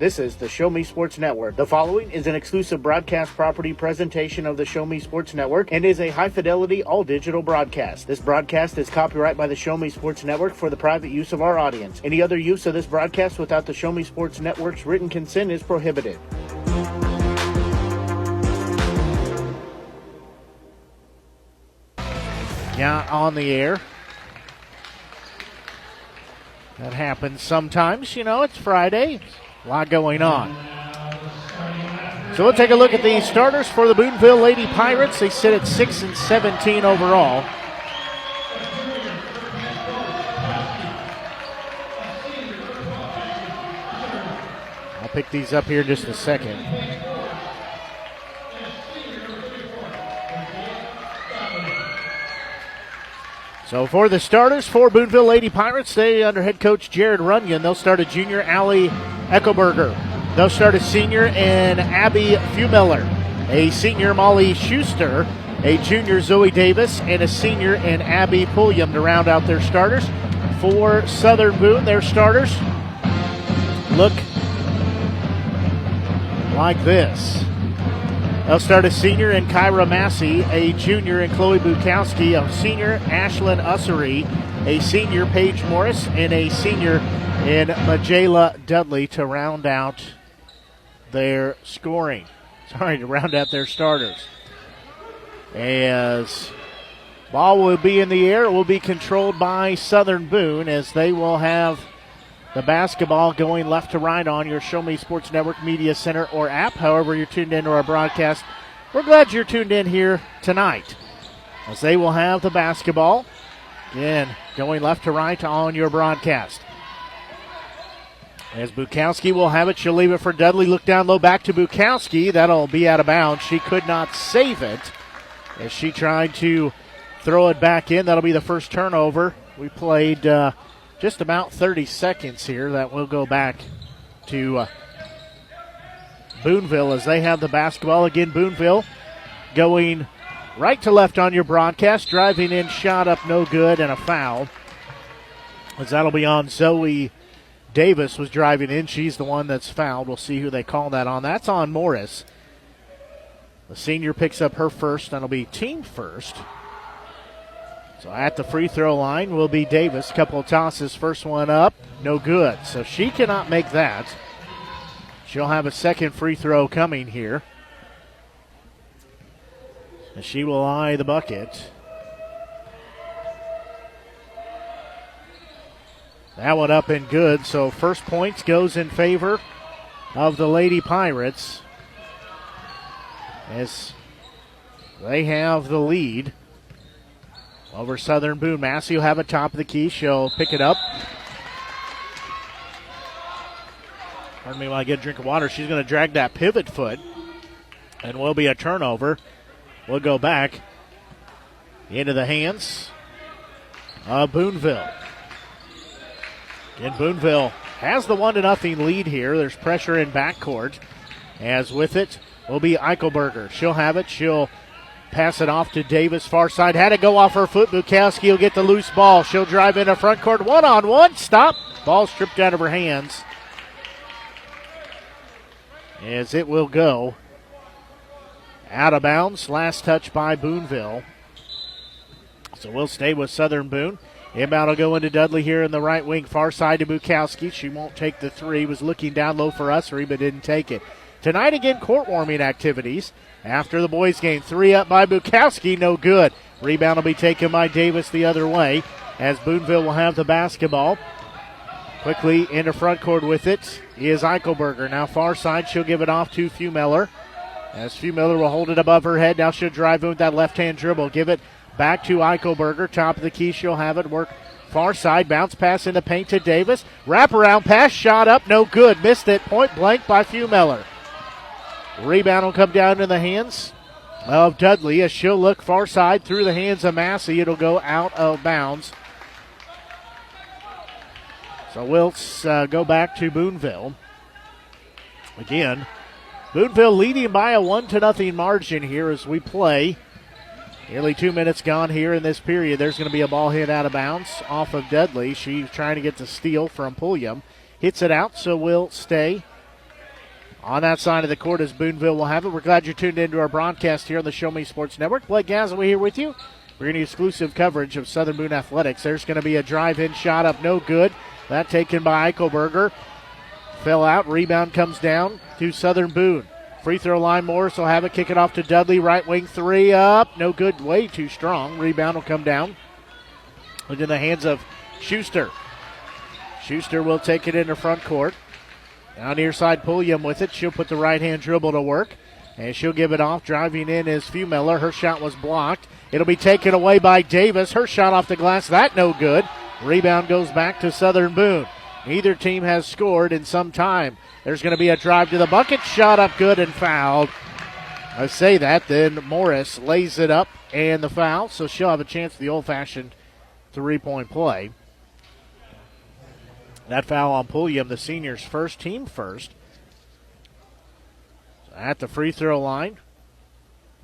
This is the Show Me Sports Network. The following is an exclusive broadcast property presentation of the Show Me Sports Network and is a high-fidelity, all-digital broadcast. This broadcast is copyright by the Show Me Sports Network for the private use of our audience. Any other use of this broadcast without the Show Me Sports Network's written consent is prohibited. Yeah, on the air. That happens sometimes. You know, it's Friday. A lot going on. So we'll take a look at the starters for the Boonville Lady Pirates. They sit at 6-17 overall. I'll pick these up here in just a second. So for the starters for Boonville Lady Pirates, they under head coach Jared Runyon. They'll start a junior, Allie Eckelberger. They'll start a senior in Abby Fumiller, a senior Molly Schuster, a junior Zoe Davis, and a senior in Abby Pulliam to round out their starters. For Southern Boone, their starters look like this. They'll start a senior in Kyra Massey, a junior in Chloe Bukowski, a senior Ashlyn Ussery, a senior Paige Morris, and a senior in Majayla Dudley to round out their scoring. To round out their starters. As ball will be in the air, it will be controlled by Southern Boone as they will have the basketball going left to right on your Show Me Sports Network Media Center or app. However you're tuned into our broadcast, we're glad you're tuned in here tonight as they will have the basketball. Again, going left to right on your broadcast. As Bukowski will have it, she'll leave it for Dudley. Look down low, back to Bukowski. That'll be out of bounds. She could not save it as she tried to throw it back in. That'll be the first turnover. We played just about 30 seconds here. That will go back to Boonville as they have the basketball. Again, Boonville going right to left on your broadcast. Driving in, shot up, no good, and a foul. As that'll be on Zoe Davis was driving in. She's the one that's fouled. We'll see who they call that on. That's on Morris. The senior picks up her first. That'll be team first. So at the free throw line will be Davis. Couple of tosses. First one up. No good. So she cannot make that. She'll have a second free throw coming here. And she will eye the bucket. That one up and good. So first points goes in favor of the Lady Pirates as they have the lead over Southern Boone. Massey will have it top of the key. She'll pick it up. Pardon me while I get a drink of water. She's going to drag that pivot foot and will be a turnover. We'll go back into the hands of Boonville. And Boonville has the 1-0 lead here. There's pressure in backcourt. As with it will be Eichelberger. She'll have it. She'll pass it off to Davis, far side. Had to go off her foot. Bukowski will get the loose ball. She'll drive into front court. One-on-one. Stop. Ball stripped out of her hands. As it will go out of bounds. Last touch by Boonville. So we'll stay with Southern Boone. Inbound will go into Dudley here in the right wing, far side to Bukowski. She won't take the three. Was looking down low for Ussery, but didn't take it. Tonight again, court warming activities. After the boys' game, 3 up by Bukowski, no good. Rebound will be taken by Davis the other way as Boonville will have the basketball. Quickly into front court with it is Eichelberger. Now far side, she'll give it off to Fumiller. As Fumiller will hold it above her head. Now she'll drive in with that left-hand dribble. Give it back to Eichelberger. Top of the key, she'll have it. Work far side. Bounce pass into paint to Davis. Wraparound pass. Shot up. No good. Missed it. Point blank by Fumiller. Rebound will come down to the hands of Dudley as she'll look far side through the hands of Massey. It'll go out of bounds. So we'll go back to Boonville. Again, Boonville leading by a 1-0 margin here as we play. Nearly 2 minutes gone here in this period. There's going to be a ball hit out of bounds off of Dudley. She's trying to get the steal from Pulliam. Hits it out, so we'll stay on that side of the court as Boonville will have it. We're glad you're tuned into our broadcast here on the Show Me Sports Network. Blake Gazaway here with you. We're going to exclusive coverage of Southern Boone Athletics. There's going to be a drive-in shot up, no good. That taken by Eichelberger. Fell out. Rebound comes down to Southern Boone. Free throw line, Morris will have it. Kick it off to Dudley. Right wing three up. No good. Way too strong. Rebound will come down into the hands of Schuster. Schuster will take it into front court. Down near side, Pulliam with it. She'll put the right-hand dribble to work. And she'll give it off. Driving in is Fumiller. Her shot was blocked. It'll be taken away by Davis. Her shot off the glass. That no good. Rebound goes back to Southern Boone. Neither team has scored in some time. There's going to be a drive to the bucket. Shot up good and fouled. I say that. Then Morris lays it up and the foul. So she'll have a chance for the old-fashioned three-point play. That foul on Pulliam, the seniors' first, team first. At the free throw line,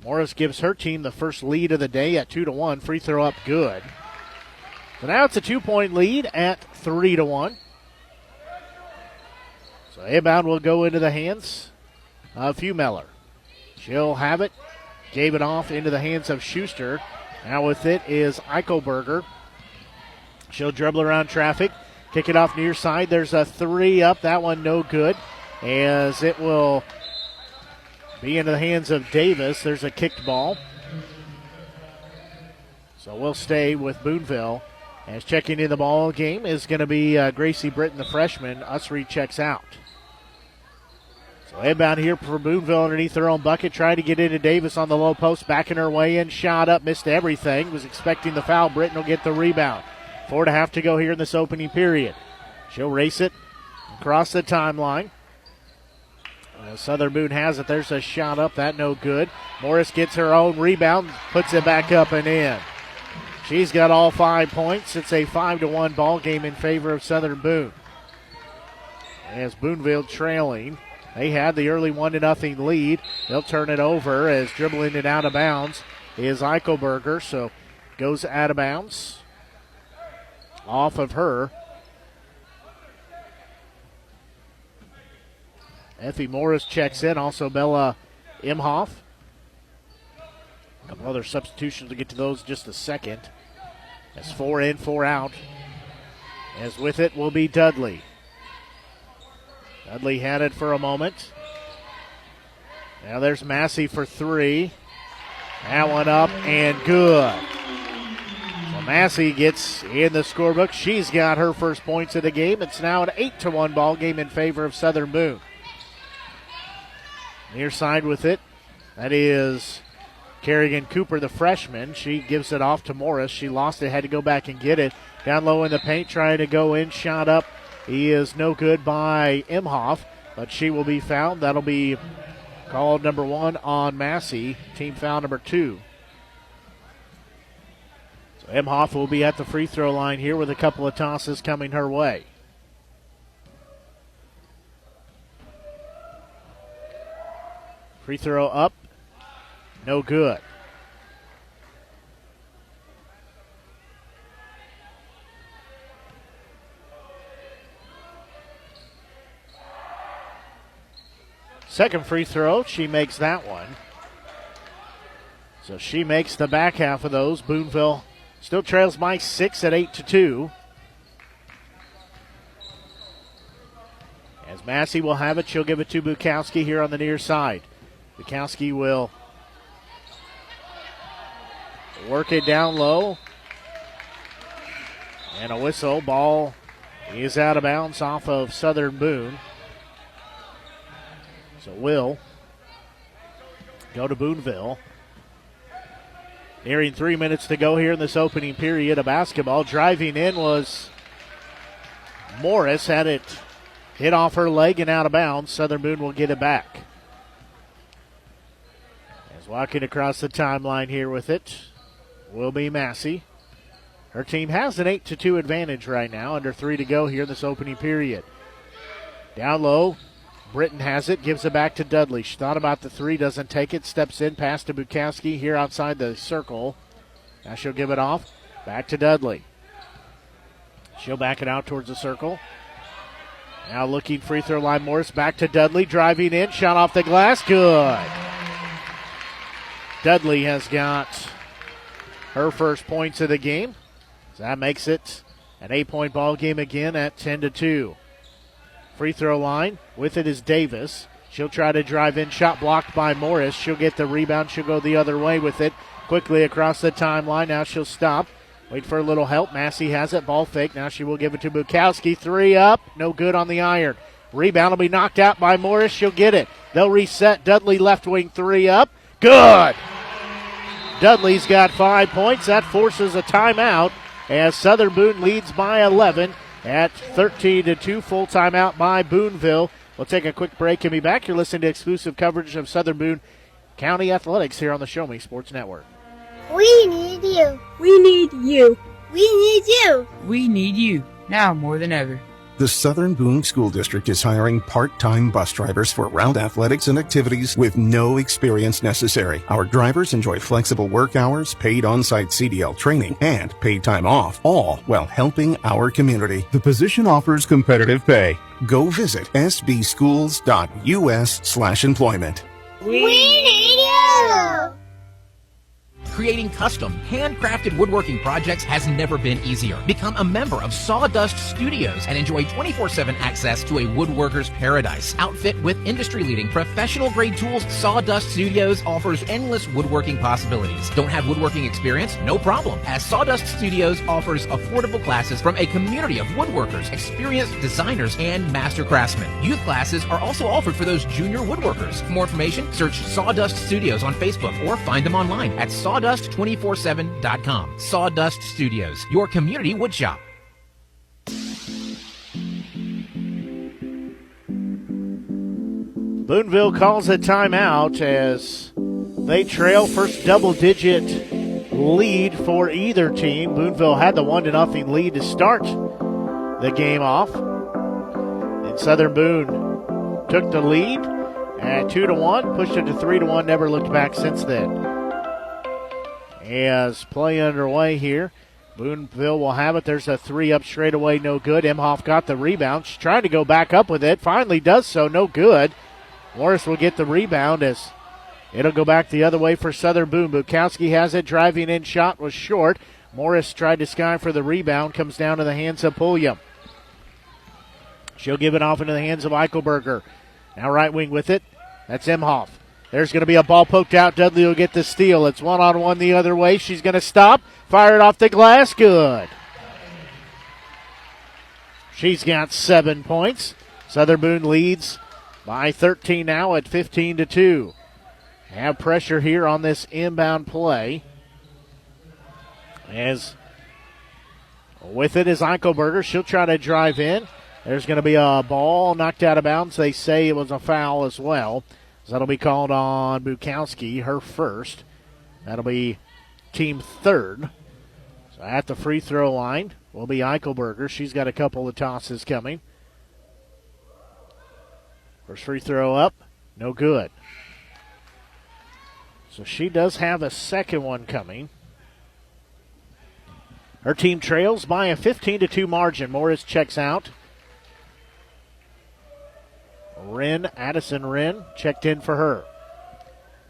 Morris gives her team the first lead of the day at 2-1. Free throw up good. So now it's a 2-point lead at 3-1. So inbound will go into the hands of Fumiller. She'll have it. Gave it off into the hands of Schuster. Now with it is Eichelberger. She'll dribble around traffic. Kick it off near side. There's a three up. That one no good. As it will be into the hands of Davis. There's a kicked ball. So we'll stay with Boonville. As checking in the ball game is going to be Gracie Britton, the freshman. Usry checks out. So inbound here for Boonville underneath their own bucket. Trying to get into Davis on the low post. Backing her way in. Shot up. Missed everything. Was expecting the foul. Britton will get the rebound. 4.5 to go here in this opening period. She'll race it across the timeline. Southern Boone has it. There's a shot up. That no good. Morris gets her own rebound. Puts it back up and in. She's got all 5 points. It's a 5-1 ball game in favor of Southern Boone. As Boonville trailing. They had the early 1-0 lead. They'll turn it over as dribbling it out of bounds is Eichelberger. So goes out of bounds. Off of her. Effie Morris checks in. Also Bella Imhoff. A couple other substitutions. We'll get to those in just a second. That's 4 in, 4 out. As with it will be Dudley. Dudley had it for a moment. Now there's Massey for 3. That one up and good. So Massey gets in the scorebook. She's got her first points of the game. It's now an 8-1 ball game in favor of Southern Boone. Near side with it. That is Kerrigan Cooper, the freshman. She gives it off to Morris. She lost it, had to go back and get it. Down low in the paint, trying to go in. Shot up. He is no good by Imhoff, but she will be fouled. That'll be called number 1 on Massey. Team foul number 2. So Imhoff will be at the free throw line here with a couple of tosses coming her way. Free throw up. No good. Second free throw, she makes that one. So she makes the back half of those. Boonville still trails by 6 at 8-2. As Massey will have it, she'll give it to Bukowski here on the near side. Bukowski will work it down low. And a whistle. Ball is out of bounds off of Southern Boone. So will go to Boonville. Nearing 3 minutes to go here in this opening period of basketball. Driving in was Morris. Had it hit off her leg and out of bounds. Southern Boone will get it back. As walking across the timeline here with it will be Massey. Her team has an 8-2 advantage right now. Under 3 to go here in this opening period. Down low. Britton has it, gives it back to Dudley. She thought about the 3, doesn't take it. Steps in, pass to Bukowski here outside the circle. Now she'll give it off. Back to Dudley. She'll back it out towards the circle. Now looking free throw line, Morris back to Dudley, driving in, shot off the glass, good. Dudley has got her first points of the game. So that makes it an 8-point ball game again at 10-2. Free throw line, with it is Davis. She'll try to drive in, shot blocked by Morris. She'll get the rebound, she'll go the other way with it. Quickly across the timeline, now she'll stop. Wait for a little help. Massey has it, ball fake. Now she will give it to Bukowski. 3 up, no good on the iron. Rebound will be knocked out by Morris. She'll get it. They'll reset. Dudley left wing 3 up. Good. Dudley's got 5 points. That forces a timeout as Southern Boone leads by 11 at 13-2. Full timeout by Boonville. We'll take a quick break and be back. You're listening to exclusive coverage of Southern Boone County Athletics here on the Show Me Sports Network. We need you. We need you. We need you. We need you, now more than ever. The Southern Boone School District is hiring part-time bus drivers for route athletics and activities with no experience necessary. Our drivers enjoy flexible work hours, paid on-site CDL training, and paid time off, all while helping our community. The position offers competitive pay. Go visit sbschools.us/employment. We need you. Creating custom, handcrafted woodworking projects has never been easier. Become a member of Sawdust Studios and enjoy 24/7 access to a woodworker's paradise. Outfit with industry-leading professional-grade tools, Sawdust Studios offers endless woodworking possibilities. Don't have woodworking experience? No problem, as Sawdust Studios offers affordable classes from a community of woodworkers, experienced designers, and master craftsmen. Youth classes are also offered for those junior woodworkers. For more information, search Sawdust Studios on Facebook or find them online at sawdust247.com. Sawdust Studios, your community woodshop. Boonville calls a timeout as they trail. First double-digit lead for either team. Boonville had the 1-0 lead to start the game off. And Southern Boone took the lead at 2-1, pushed it to 3-1, never looked back since then. As play underway here, Boonville will have it. There's a 3-up straightaway, no good. Emhoff got the rebound. She's trying to go back up with it. Finally does so, no good. Morris will get the rebound as it'll go back the other way for Southern Boone. Bukowski has it, driving in, shot was short. Morris tried to sky for the rebound, comes down to the hands of Pulliam. She'll give it off into the hands of Eichelberger. Now right wing with it. That's Emhoff. There's going to be a ball poked out. Dudley will get the steal. It's one-on-one the other way. She's going to stop. Fire it off the glass. Good. She's got 7 points. Southern Boone leads by 13 now at 15-2. Have pressure here on this inbound play. As with it is Eichelberger. She'll try to drive in. There's going to be a ball knocked out of bounds. They say it was a foul as well. So that'll be called on Bukowski, her first. That'll be team third. So at the free throw line will be Eichelberger. She's got a couple of tosses coming. First free throw up, no good. So she does have a second one coming. Her team trails by a 15-2 margin. Morris checks out. Addison Wren checked in for her.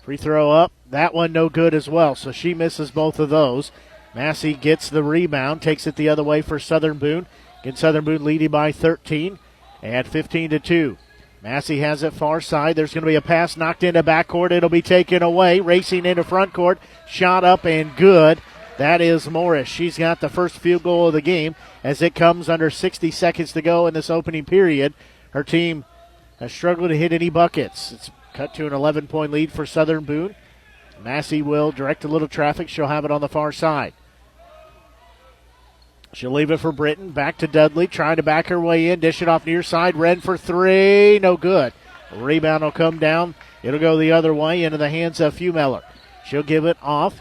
Free throw up. That one no good as well, so she misses both of those. Massey gets the rebound, takes it the other way for Southern Boone. Again, Southern Boone leading by 13 at 15-2. Massey has it far side. There's going to be a pass knocked into backcourt. It'll be taken away. Racing into front court. Shot up and good. That is Morris. She's got the first field goal of the game as it comes under 60 seconds to go in this opening period. Her team has struggled to hit any buckets. It's cut to an 11-point lead for Southern Boone. Massey will direct a little traffic. She'll have it on the far side. She'll leave it for Britton. Back to Dudley, trying to back her way in. Dish it off near side. Wren for three. No good. Rebound will come down. It'll go the other way into the hands of Fumeller. She'll give it off.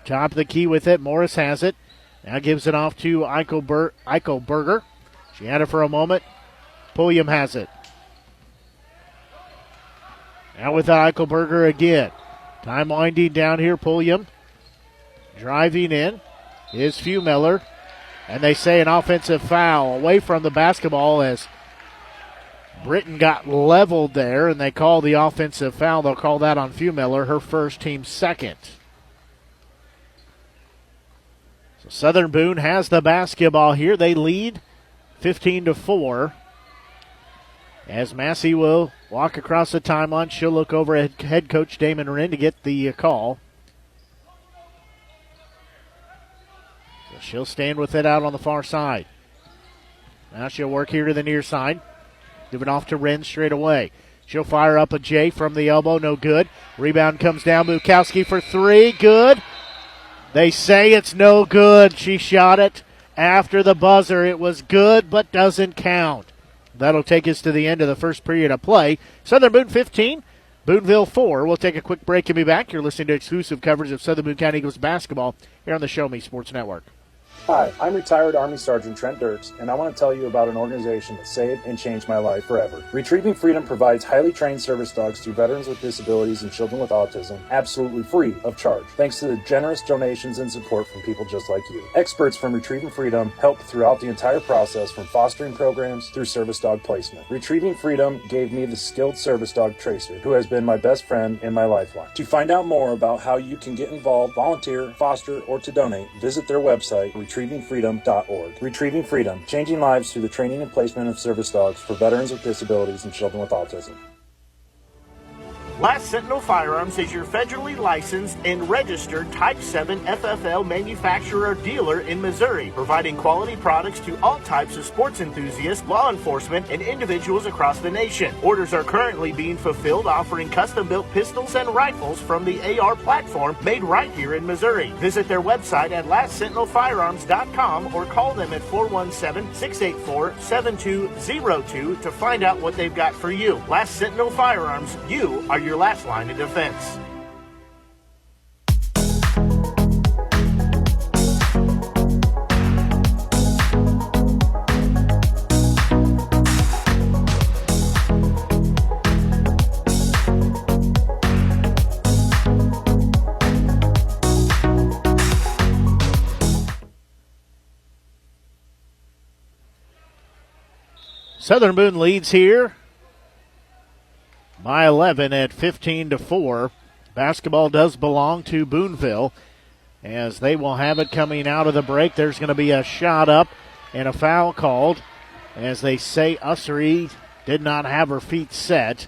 Top of the key with it. Morris has it. Now gives it off to Eichelberger. She had it for a moment. Pulliam has it. Now with Eichelberger again. Time winding down here. Pulliam driving in is Fumeller. And they say an offensive foul away from the basketball as Britton got leveled there, and they call the offensive foul. They'll call that on Fumiller, her first, team second. So Southern Boone has the basketball here. They lead 15-4. As Massey will walk across the timeline, she'll look over at head coach Damon Wren to get the call. So she'll stand with it out on the far side. Now she'll work here to the near side. Give it off to Wren straight away. She'll fire up a J from the elbow, no good. Rebound comes down, Bukowski for three, good. They say it's no good. She shot it after the buzzer. It was good, but doesn't count. That'll take us to the end of the first period of play. Southern Boone 15, Boonville 4. We'll take a quick break and be back. You're listening to exclusive coverage of Southern Boone County Eagles basketball here on the Show Me Sports Network. Hi, I'm retired Army Sergeant Trent Dirks, and I want to tell you about an organization that saved and changed my life forever. Retrieving Freedom provides highly trained service dogs to veterans with disabilities and children with autism, absolutely free of charge, thanks to the generous donations and support from people just like you. Experts from Retrieving Freedom help throughout the entire process, from fostering programs through service dog placement. Retrieving Freedom gave me the skilled service dog Tracer, who has been my best friend and my lifeline. To find out more about how you can get involved, volunteer, foster, or to donate, visit their website, retrievingfreedom.org. Retrieving Freedom, changing lives through the training and placement of service dogs for veterans with disabilities and children with autism. Last Sentinel Firearms is your federally licensed and registered Type 7 FFL manufacturer dealer in Missouri, providing quality products to all types of sports enthusiasts, law enforcement, and individuals across the nation. Orders are currently being fulfilled, offering custom-built pistols and rifles from the AR platform made right here in Missouri. Visit their website at lastsentinelfirearms.com or call them at 417-684-7202 to find out what they've got for you. Last Sentinel Firearms, you are your last line of defense. Southern Boone leads here by 11 at 15-4. Basketball does belong to Boonville, as they will have it coming out of the break. There's going to be a shot up and a foul called, as they say Ussery did not have her feet set.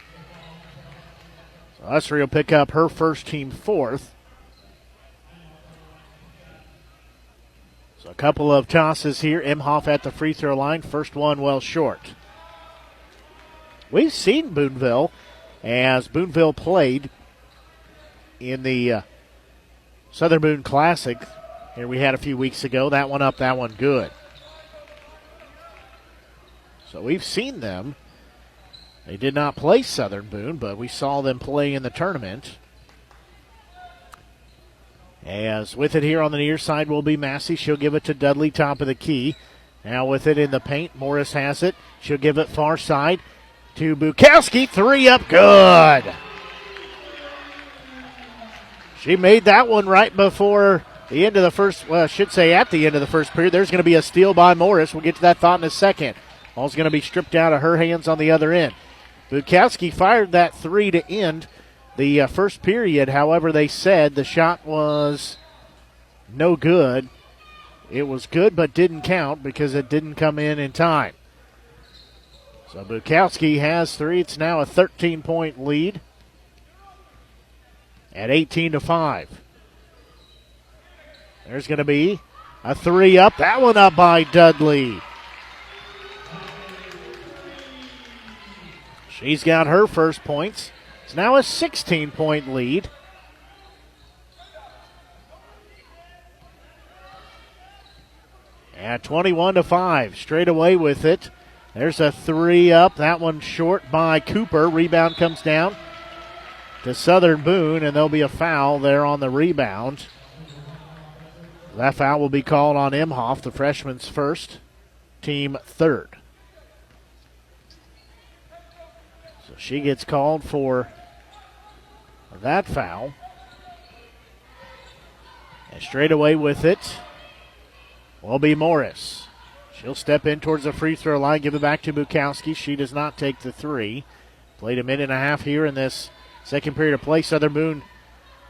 So Ussery will pick up her first, team fourth. So a couple of tosses here. Imhoff at the free throw line. First one well short. We've seen Boonville, as Boonville played in the Southern Boone Classic here we had a few weeks ago. That one up, that one good. So we've seen them. They did not play Southern Boone, but we saw them play in the tournament. As with it here on the near side will be Massey. She'll give it to Dudley, top of the key. Now with it in the paint, Morris has it. She'll give it far side to Bukowski. Three up, good. She made that one right before the end of the first, well, I should say at the end of the first period. There's going to be a steal by Morris. We'll get to that thought in a second. Ball's going to be stripped out of her hands on the other end. Bukowski fired that three to end the first period. However, they said the shot was no good. It was good but didn't count because it didn't come in time. So Bukowski has three. It's now a 13-point lead at 18-5. There's going to be a three up. That one up by Dudley. She's got her first points. It's now a 16-point lead. At 21-5, straight away with it. There's a three up. That one short by Cooper. Rebound comes down to Southern Boone, and there'll be a foul there on the rebound. That foul will be called on Imhoff, the freshman's first, team third. So she gets called for that foul. And straight away with it will be Morris. She'll step in towards the free throw line, give it back to Bukowski. She does not take the three. Played a minute and a half here in this second period of play. Southern Boone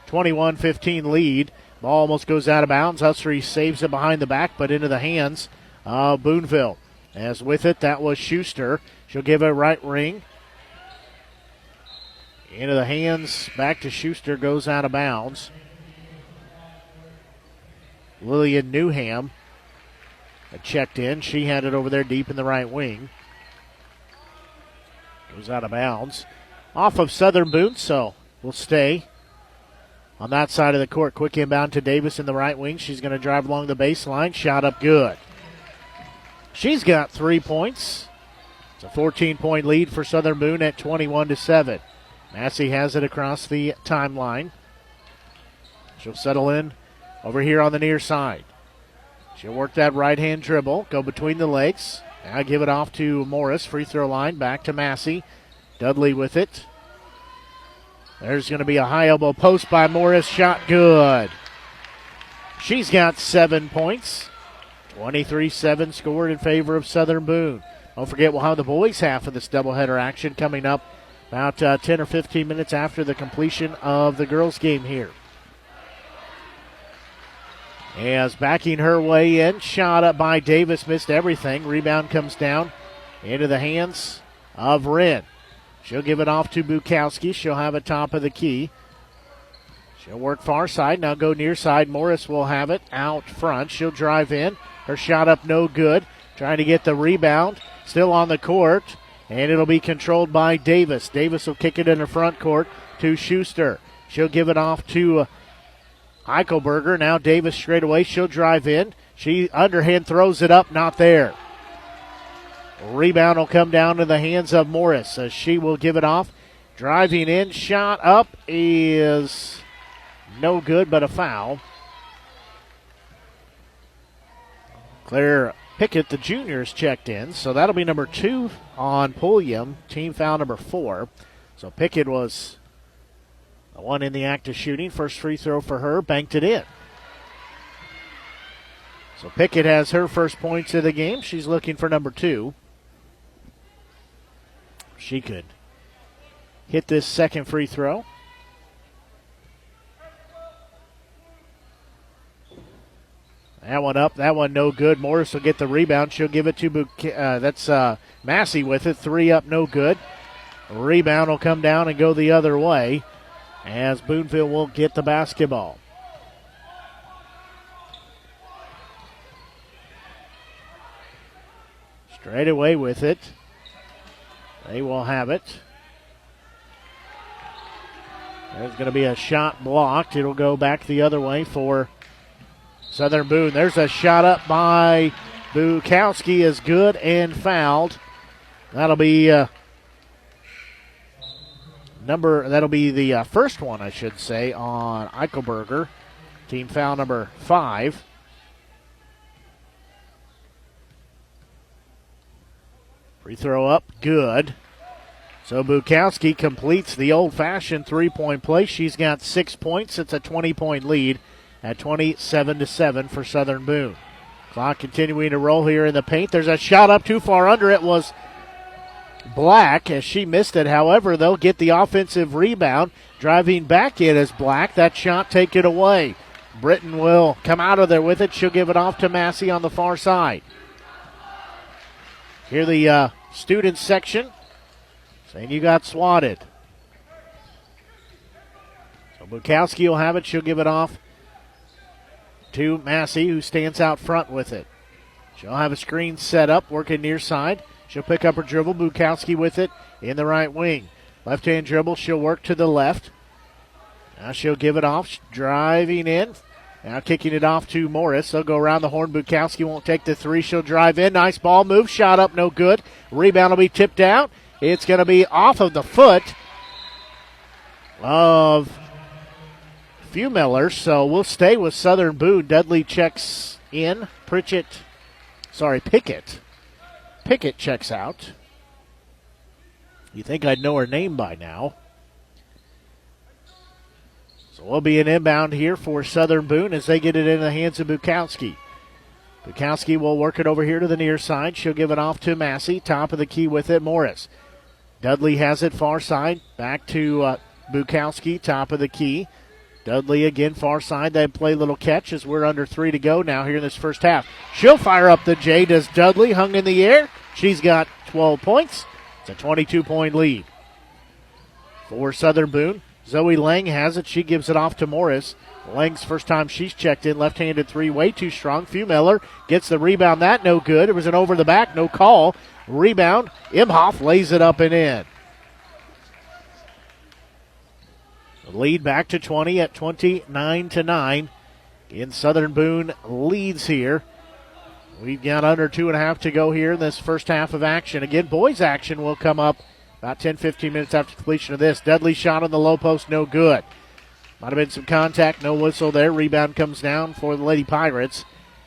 21-15 lead. Ball almost goes out of bounds. Hussery saves it behind the back, but into the hands of Boonville. As with it, that was Schuster. She'll give it a right wing. Into the hands, back to Schuster, goes out of bounds. Lillian Newham checked in. She had it over there deep in the right wing. Goes out of bounds. Off of Southern Boone, so will stay on that side of the court. Quick inbound to Davis in the right wing. She's going to drive along the baseline. Shot up good. She's got 3 points. It's a 14-point lead for Southern Boone at 21-7. Massey has it across the timeline. She'll settle in over here on the near side. She'll work that right-hand dribble, go between the legs. Now give it off to Morris. Free throw line, back to Massey. Dudley with it. There's going to be a high elbow post by Morris. Shot good. She's got 7 points. 23-7 scored in favor of Southern Boone. Don't forget, we'll have the boys' half of this doubleheader action coming up about 10 or 15 minutes after the completion of the girls' game here. As backing her way in, shot up by Davis, missed everything. Rebound comes down into the hands of Wren. She'll give it off to Bukowski. She'll have it top of the key. She'll work far side, now go near side. Morris will have it out front. She'll drive in. Her shot up no good. Trying to get the rebound. Still on the court. And it'll be controlled by Davis. Davis will kick it in the front court to Schuster. She'll give it off to Eichelberger. Now Davis straight away. She'll drive in. She underhand throws it up. Not there. Rebound will come down to the hands of Morris as she will give it off. Driving in. Shot up is no good, but a foul. Claire Pickett, the juniors, checked in. So that'll be number 2 on Pulliam. Team foul number 4. So Pickett was the one in the act of shooting. First free throw for her. Banked it in. So Pickett has her first points of the game. She's looking for number 2. She could hit this second free throw. That one up, that one no good. Morris will get the rebound. She'll give it to that's Massey with it. 3 up, no good. Rebound will come down and go the other way as Boonville will get the basketball. Straight away with it. They will have it. There's going to be a shot blocked. It'll go back the other way for Southern Boone. There's a shot up by Bukowski, is good and fouled. That'll be the first one, I should say, on Eichelberger. Team foul number 5. Free throw up, good. So Bukowski completes the old-fashioned three-point play. She's got 6 points. It's a 20-point lead at 27-7 for Southern Boone. Clock continuing to roll here in the paint. There's a shot up too far under. It was Black as she missed it. However, they'll get the offensive rebound. Driving back in is Black. That shot taken away. Britton will come out of there with it. She'll give it off to Massey on the far side. Here the student section saying you got swatted. So Bukowski will have it. She'll give it off to Massey, who stands out front with it. She'll have a screen set up, working near side. She'll pick up her dribble. Bukowski with it in the right wing. Left-hand dribble. She'll work to the left. Now she'll give it off. Driving in. Now kicking it off to Morris. They'll go around the horn. Bukowski won't take the three. She'll drive in. Nice ball move. Shot up, no good. Rebound will be tipped out. It's going to be off of the foot of Miller. So we'll stay with Southern Boone. Dudley checks in. Pickett. Pickett checks out. You think I'd know her name by now. So we'll be an inbound here for Southern Boone as they get it in the hands of Bukowski. Bukowski will work it over here to the near side. She'll give it off to Massey. Top of the key with it, Morris. Dudley has it far side. Back to Bukowski, top of the key. Dudley again far side. They play little catch as we're under 3 to go now here in this first half. She'll fire up the J. Does Dudley, hung in the air. She's got 12 points. It's a 22-point lead for Southern Boone. Zoe Lang has it. She gives it off to Morris. Lang's first time she's checked in. Left-handed three, way too strong. Miller gets the rebound. That no good. It was an over the back. No call. Rebound. Imhoff lays it up and in. The lead back to 20 at 29-9. In Southern Boone leads here. We've got under 2.5 to go here in this first half of action. Again, boys action will come up about 10-15 minutes after completion of this. Dudley shot on the low post, no good. Might have been some contact, no whistle there. Rebound comes down for the Lady Pirates.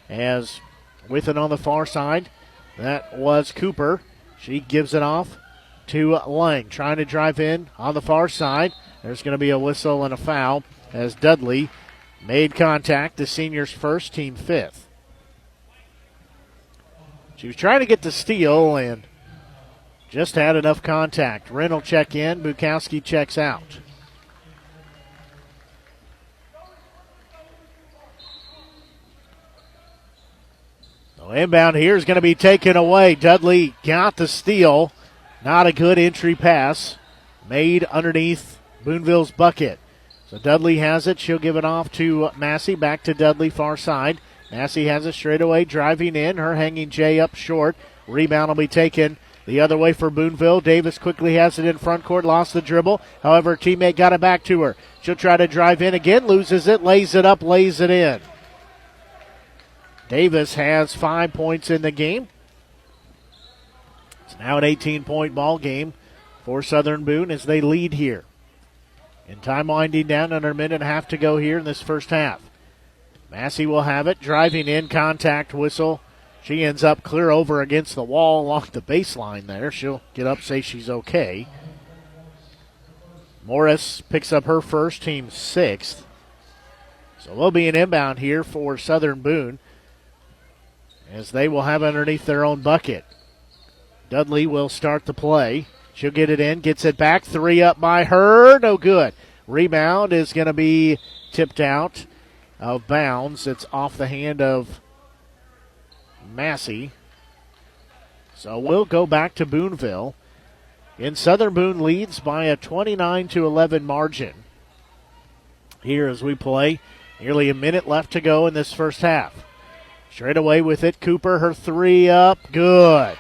As with it on the far side, that was Cooper. She gives it off to Lang, trying to drive in on the far side. There's going to be a whistle and a foul as Dudley made contact. The seniors first, team fifth. She was trying to get the steal and just had enough contact. Wren will check in. Bukowski checks out. So inbound here is going to be taken away. Dudley got the steal. Not a good entry pass made underneath Boonville's bucket. So Dudley has it. She'll give it off to Massey. Back to Dudley, far side. Massey has it straight away, driving in. Her hanging J up short. Rebound will be taken the other way for Boonville. Davis quickly has it in front court, lost the dribble. However, her teammate got it back to her. She'll try to drive in again, loses it, lays it up, lays it in. Davis has 5 points in the game. It's now an 18-point ball game for Southern Boone as they lead here. And time winding down, under a minute and a half to go here in this first half. Massey will have it, driving in, contact whistle. She ends up clear over against the wall along the baseline there. She'll get up, say she's okay. Morris picks up her first, team sixth. So we'll be an inbound here for Southern Boone as they will have underneath their own bucket. Dudley will start the play. She'll get it in, gets it back. 3 up by her, no good. Rebound is going to be tipped out of bounds. It's off the hand of Massey. So we'll go back to Boonville. In Southern Boone leads by a 29-11 margin. Here as we play, nearly a minute left to go in this first half. Straight away with it, Cooper, her 3 up, good.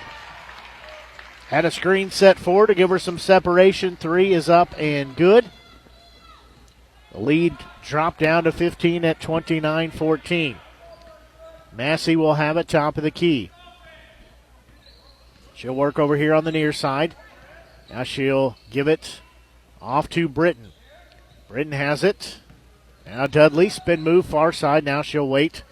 Had a screen set for to give her some separation. 3 is up and good. The lead dropped down to 15 at 29-14. Massey will have it top of the key. She'll work over here on the near side. Now she'll give it off to Britton. Britton has it. Now Dudley, spin move far side. Now she'll wait.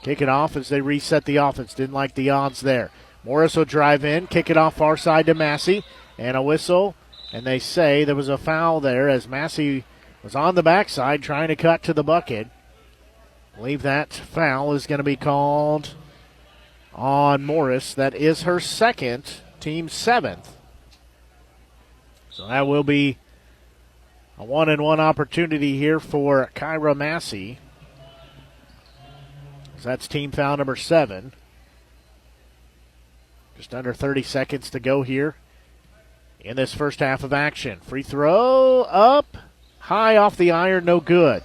Kick it off as they reset the offense. Didn't like the odds there. Morris will drive in, kick it off far side to Massey. And a whistle. And they say there was a foul there as Massey was on the backside trying to cut to the bucket. I believe that foul is going to be called on Morris. That is her second, team 7th. So that will be a 1-and-1 opportunity here for Kyra Massey. So that's team foul number 7. Just under 30 seconds to go here in this first half of action. Free throw up, high off the iron, no good.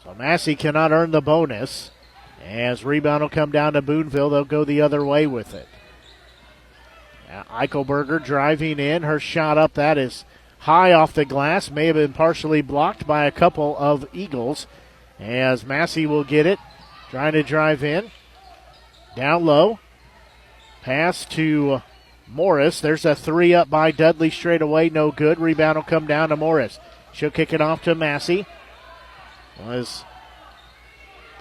So Massey cannot earn the bonus. As rebound will come down to Boonville, they'll go the other way with it. Now Eichelberger driving in, her shot up, that is high off the glass, may have been partially blocked by a couple of Eagles. As Massey will get it, trying to drive in. Down low. Pass to Morris. There's a 3 up by Dudley straight away. No good. Rebound will come down to Morris. She'll kick it off to Massey. Was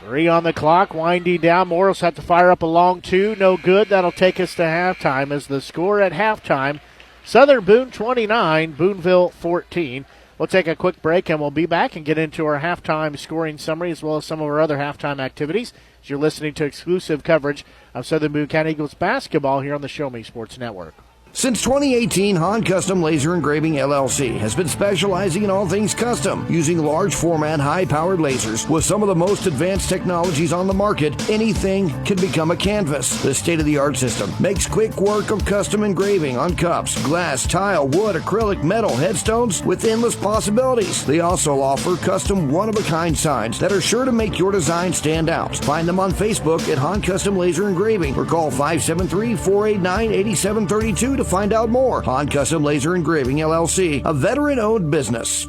3 on the clock. Winding down. Morris had to fire up a long 2. No good. That'll take us to halftime as the score at halftime. Southern Boone 29, Boonville 14. We'll take a quick break, and we'll be back and get into our halftime scoring summary as well as some of our other halftime activities as you're listening to exclusive coverage of Southern Boone County Eagles basketball here on the Show Me Sports Network. Since 2018, Han Custom Laser Engraving LLC has been specializing in all things custom, using large format, high-powered lasers with some of the most advanced technologies on the market. Anything can become a canvas. This state-of-the-art system makes quick work of custom engraving on cups, glass, tile, wood, acrylic, metal, headstones with endless possibilities. They also offer custom one-of-a-kind signs that are sure to make your design stand out. Find them on Facebook at Han Custom Laser Engraving or call 573-489-8732 to find out more. Han Custom Laser Engraving LLC, a veteran-owned business.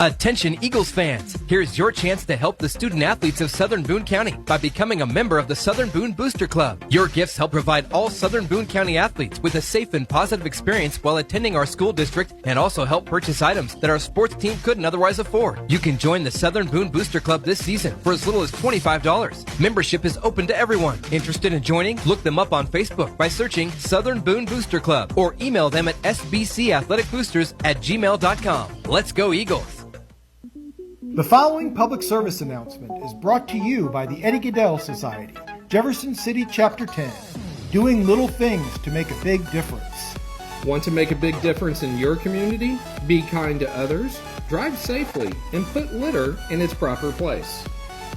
Attention Eagles fans, here's your chance to help the student athletes of Southern Boone County by becoming a member of the Southern Boone Booster Club. Your gifts help provide all Southern Boone County athletes with a safe and positive experience while attending our school district, and also help purchase items that our sports team couldn't otherwise afford. You can join the Southern Boone Booster Club this season for as little as $25. Membership is open to everyone. Interested in joining? Look them up on Facebook by searching Southern Boone Booster Club or email them at sbcathleticboosters@gmail.com. Let's go Eagles! The following public service announcement is brought to you by the Eddie Gaedel Society, Jefferson City Chapter 10, doing little things to make a big difference. Want to make a big difference in your community? Be kind to others, drive safely, and put litter in its proper place.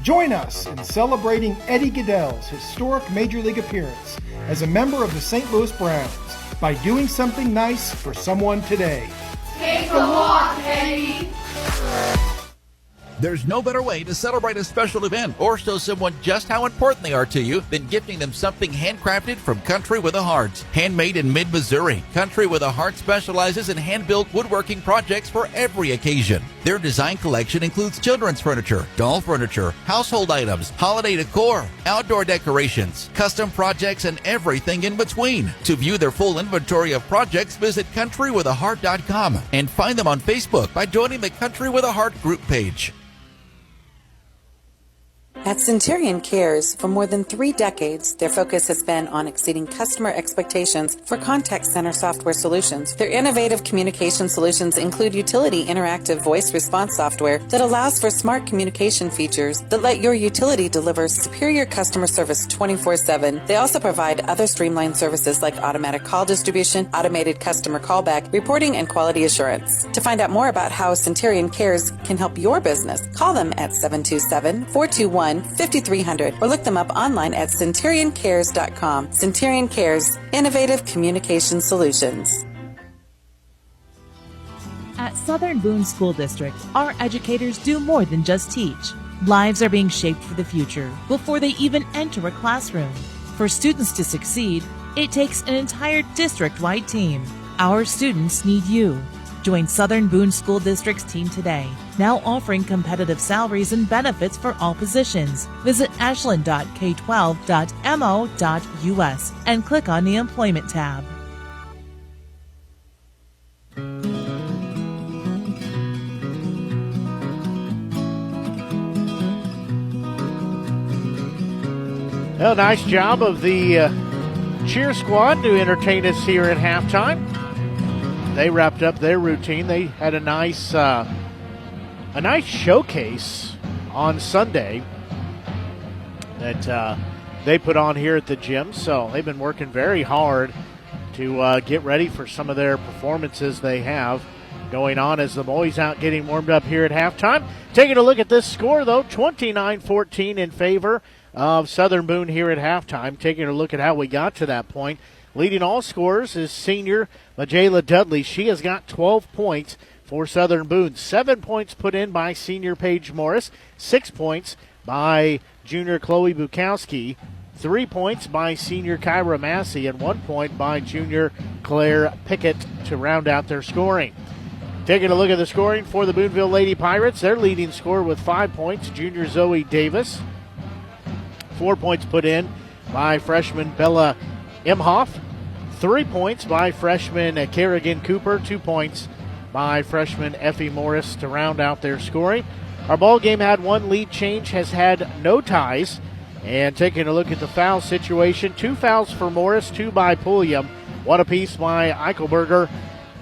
Join us in celebrating Eddie Gaedel's historic Major League appearance as a member of the St. Louis Browns by doing something nice for someone today. Take a walk, Eddie! There's no better way to celebrate a special event or show someone just how important they are to you than gifting them something handcrafted from Country with a Heart. Handmade in mid-Missouri, Country with a Heart specializes in hand-built woodworking projects for every occasion. Their design collection includes children's furniture, doll furniture, household items, holiday decor, outdoor decorations, custom projects, and everything in between. To view their full inventory of projects, visit countrywithaheart.com and find them on Facebook by joining the Country with a Heart group page. At Centurion Cares, for more than 3 decades, their focus has been on exceeding customer expectations for contact center software solutions. Their innovative communication solutions include utility interactive voice response software that allows for smart communication features that let your utility deliver superior customer service 24/7. They also provide other streamlined services like automatic call distribution, automated customer callback, reporting, and quality assurance. To find out more about how Centurion Cares can help your business, call them at 727-421-5300 or look them up online at centurioncares.com. Centurion Cares, innovative communication solutions. At Southern Boone School District, our educators do more than just teach. Lives are being shaped for the future before they even enter a classroom. For students to succeed, it takes an entire district-wide team. Our students need you. Join Southern Boone School District's team today, now offering competitive salaries and benefits for all positions. Visit ashland.k12.mo.us and click on the Employment tab. Well, nice job of the cheer squad to entertain us here at halftime. They wrapped up their routine. They had a nice showcase on Sunday that they put on here at the gym. So they've been working very hard to get ready for some of their performances they have going on as the boys out getting warmed up here at halftime. Taking a look at this score, though, 29-14 in favor of Southern Boone here at halftime. Taking a look at how we got to that point. Leading all scorers is senior Majayla Dudley. She has got 12 points for Southern Boone. 7 points put in by senior Paige Morris. 6 points by junior Chloe Bukowski. 3 points by senior Kyra Massey. And 1 point by junior Claire Pickett to round out their scoring. Taking a look at the scoring for the Boonville Lady Pirates. Their leading scorer with 5 points, junior Zoe Davis. 4 points put in by freshman Bella Imhoff. 3 points by freshman Kerrigan Cooper. 2 points by freshman Effie Morris to round out their scoring. Our ball game had one lead change, has had no ties. And taking a look at the foul situation, 2 fouls for Morris, 2 by Pulliam, 1 apiece by Eichelberger,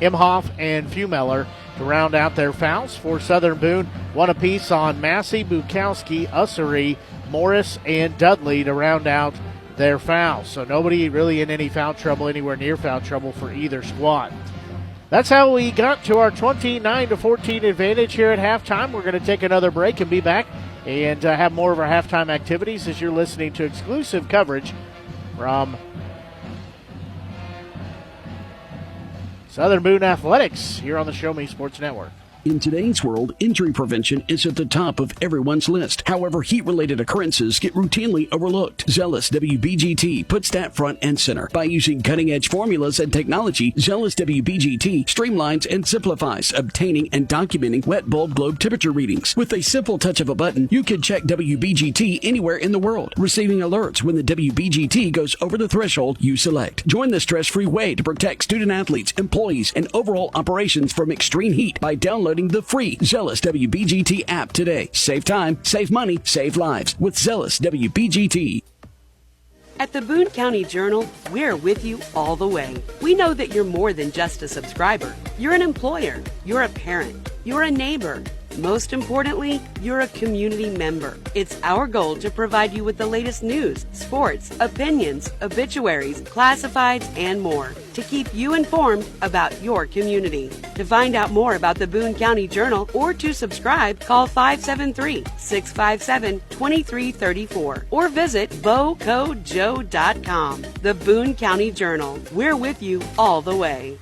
Imhoff, and Fumeller. to round out their fouls. For Southern Boone, one apiece on Massey, Bukowski, Ussery, Morris, and Dudley to round out their fouls. So nobody really in any foul trouble, anywhere near foul trouble for either squad. That's how we got to our 29-14 advantage here at halftime. We're going to take another break and be back and have more of our halftime activities as you're listening to exclusive coverage from Southern Boone Athletics here on the Show Me Sports Network. In today's world, injury prevention is at the top of everyone's list. However, heat-related occurrences get routinely overlooked. Zealous WBGT puts that front and center. By using cutting-edge formulas and technology, Zealous WBGT streamlines and simplifies obtaining and documenting wet bulb globe temperature readings. With a simple touch of a button, you can check WBGT anywhere in the world, receiving alerts when the WBGT goes over the threshold you select. Join the stress-free way to protect student-athletes, employees, and overall operations from extreme heat by downloading the free Zealous WBGT app today. Save time, save money, save lives with Zealous WBGT. At the Boone County Journal, we're with you all the way. We know that you're more than just a subscriber. You're an employer, you're a parent, you're a neighbor. Most importantly, you're a community member. It's our goal to provide you with the latest news, sports, opinions, obituaries, classifieds, and more to keep you informed about your community. To find out more about the Boone County Journal or to subscribe, call 573-657-2334 or visit bocojoe.com. The Boone County Journal. We're with you all the way.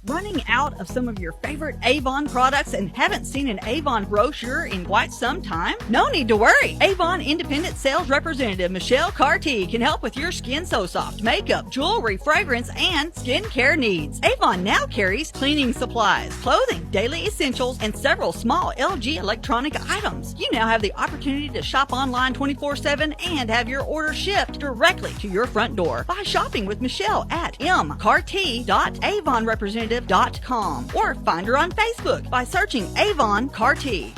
Running out of some of your favorite Avon products and haven't seen an Avon brochure in quite some time? No need to worry. Avon Independent Sales Representative Michelle Carty can help with your Skin So Soft makeup, jewelry, fragrance, and skincare needs. Avon now carries cleaning supplies, clothing, daily essentials, and several small LG electronic items. You now have the opportunity to shop online 24/7 and have your order shipped directly to your front door by shopping with Michelle at mcarty.avonrepresentative.com or find her on Facebook by searching Avon Carty.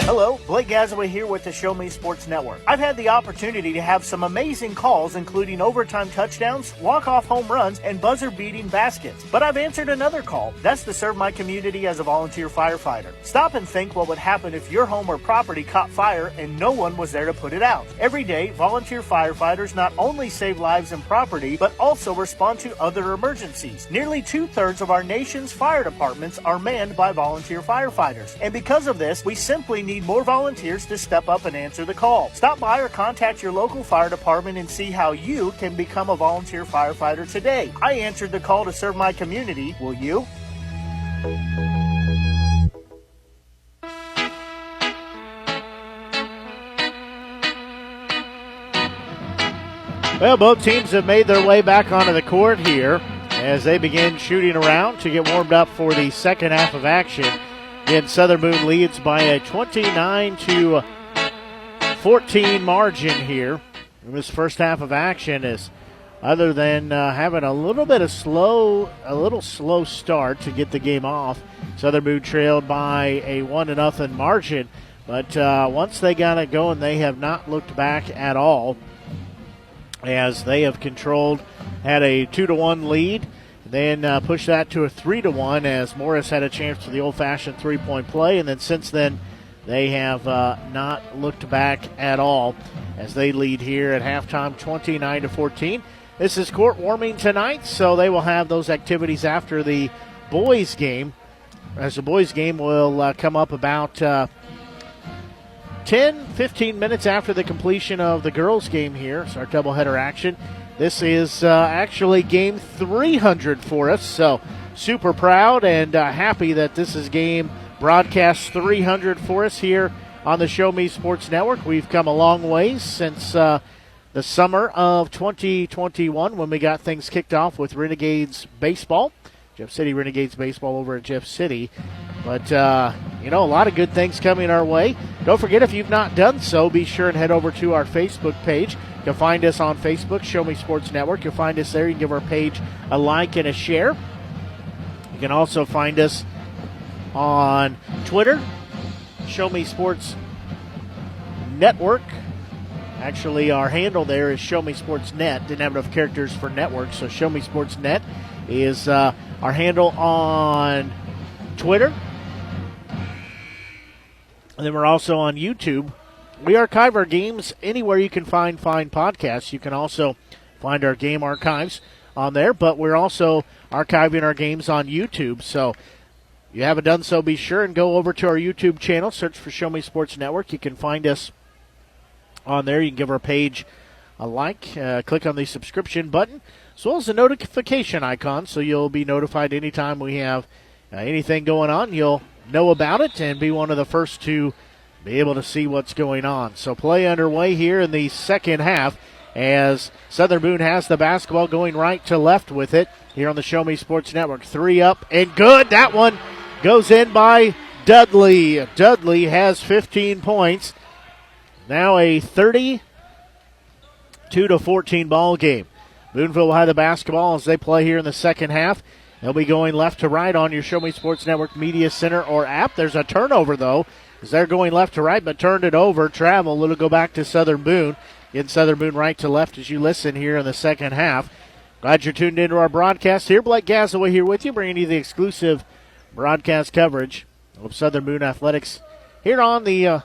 Hello, Blake Gazaway here with the Show Me Sports Network. I've had the opportunity to have some amazing calls, including overtime touchdowns, walk-off home runs, and buzzer-beating baskets. But I've answered another call. That's to serve my community as a volunteer firefighter. Stop and think what would happen if your home or property caught fire and no one was there to put it out. Every day, volunteer firefighters not only save lives and property, but also respond to other emergencies. Nearly 2/3 of our nation's fire departments are manned by volunteer firefighters. And because of this, we simply need more volunteers to step up and answer the call. Stop by or contact your local fire department and see how you can become a volunteer firefighter today. I answered the call to serve my community. Will you? Well, both teams have made their way back onto the court here as they begin shooting around to get warmed up for the second half of action. Again, Southern Boone leads by a 29-14 margin here. In this first half of action is, other than having a little slow start to get the game off, Southern Boone trailed by a 1-0 margin. But once they got it going, they have not looked back at all, as they have had a 2-1 lead. Then pushed that to a 3-1 as Morris had a chance for the old-fashioned three-point play. And then since then, they have not looked back at all as they lead here at halftime 29-14. This is court warming tonight, so they will have those activities after the boys' game, as the boys' game will come up about 10-15 minutes after the completion of the girls' game here. It's our doubleheader action. This is actually game 300 for us, so super proud and happy that this is game broadcast 300 for us here on the Show Me Sports Network. We've come a long ways since the summer of 2021 when we got things kicked off with Renegades Baseball. Jeff City Renegades Baseball over at Jeff City. But, a lot of good things coming our way. Don't forget, if you've not done so, be sure and head over to our Facebook page. You can find us on Facebook, Show Me Sports Network. You'll find us there. You can give our page a like and a share. You can also find us on Twitter, Show Me Sports Network. Actually, our handle there is Show Me Sports Net. Didn't have enough characters for network, so Show Me Sports Net. is our handle on Twitter. And then we're also on YouTube. We archive our games anywhere you can find fine podcasts. You can also find our game archives on there, but we're also archiving our games on YouTube. So if you haven't done so, be sure and go over to our YouTube channel. Search for Show Me Sports Network. You can find us on there. You can give our page a like. Click on the subscription button, as well as the notification icon, so you'll be notified anytime we have anything going on. You'll know about it and be one of the first to be able to see what's going on. So play underway here in the second half as Southern Boone has the basketball, going right to left with it here on the Show Me Sports Network. 3 up and good. That one goes in by Dudley. Dudley has 15 points. Now a 32-14 ball game. Boonville will have the basketball as they play here in the second half. They'll be going left to right on your Show Me Sports Network Media Center or app. There's a turnover, though, as they're going left to right, but turned it over. Travel. It'll go back to Southern Boone. In Southern Boone right to left as you listen here in the second half. Glad you're tuned into our broadcast here. Blake Gazaway here with you, bringing you the exclusive broadcast coverage of Southern Boone Athletics here on the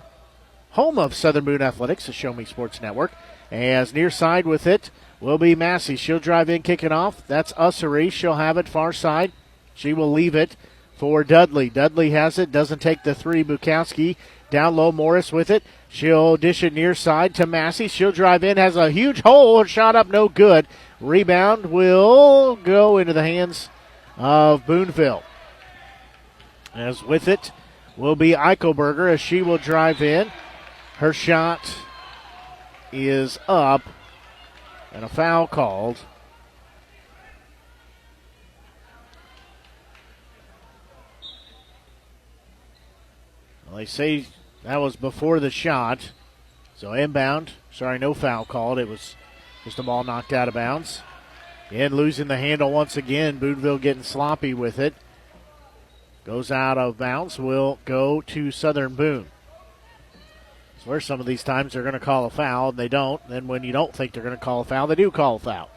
home of Southern Boone Athletics, the Show Me Sports Network. As near side with it will be Massey. She'll drive in, kick it off. That's Ussery. She'll have it far side. She will leave it for Dudley. Dudley has it, doesn't take the three. Bukowski down low, Morris with it. She'll dish it near side to Massey. She'll drive in, has a huge hole, shot up, no good. Rebound will go into the hands of Boonville. As with it will be Eichelberger as she will drive in. Her shot is up, and a foul called. Well, they say that was before the shot. So inbound. Sorry, no foul called. It was just a ball knocked out of bounds. And losing the handle once again. Boonville getting sloppy with it. Goes out of bounds. Will go to Southern Boone. So where some of these times they're going to call a foul, and they don't. Then when you don't think they're going to call a foul, they do call a foul.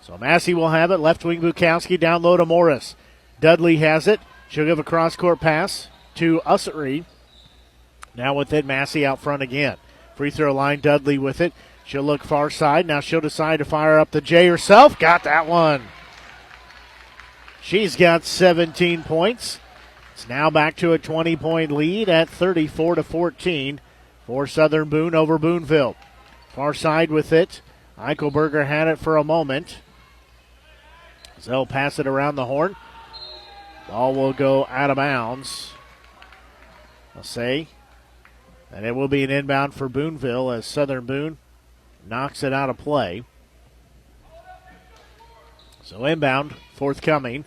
So Massey will have it. Left wing Bukowski down low to Morris. Dudley has it. She'll give a cross-court pass to Ussery. Now with it, Massey out front again. Free throw line, Dudley with it. She'll look far side. Now she'll decide to fire up the J herself. Got that one. She's got 17 points. It's now back to a 20-point lead at 34-14 for Southern Boone over Boonville. Far side with it. Eichelberger had it for a moment. They'll pass it around the horn. Ball will go out of bounds. I'll say. And it will be an inbound for Boonville as Southern Boone knocks it out of play. So inbound, forthcoming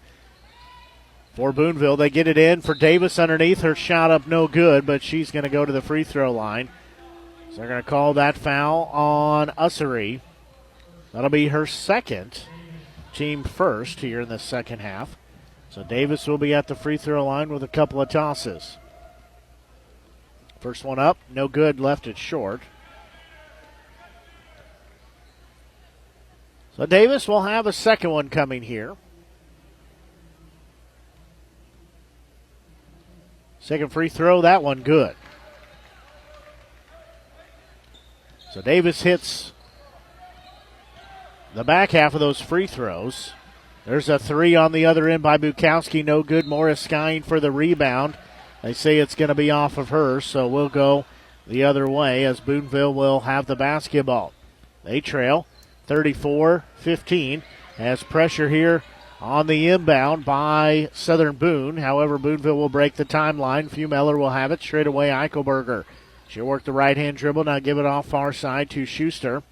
for Boonville. They get it in for Davis underneath. Her shot up no good, but she's going to go to the free throw line. So they're going to call that foul on Ussery. That'll be her second, team first here in the second half. So Davis will be at the free throw line with a couple of tosses. First one up, no good, left it short. So Davis will have a second one coming here. Second free throw, that one good. So Davis hits the back half of those free throws. There's a three on the other end by Bukowski, no good. Morris skying for the rebound. They say it's going to be off of her, so we'll go the other way as Boonville will have the basketball. They trail 34-15. Has pressure here on the inbound by Southern Boone. However, Boonville will break the timeline. Fumeller will have it straight away. Eichelberger. She'll work the right-hand dribble. Now give it off far side to Schuster.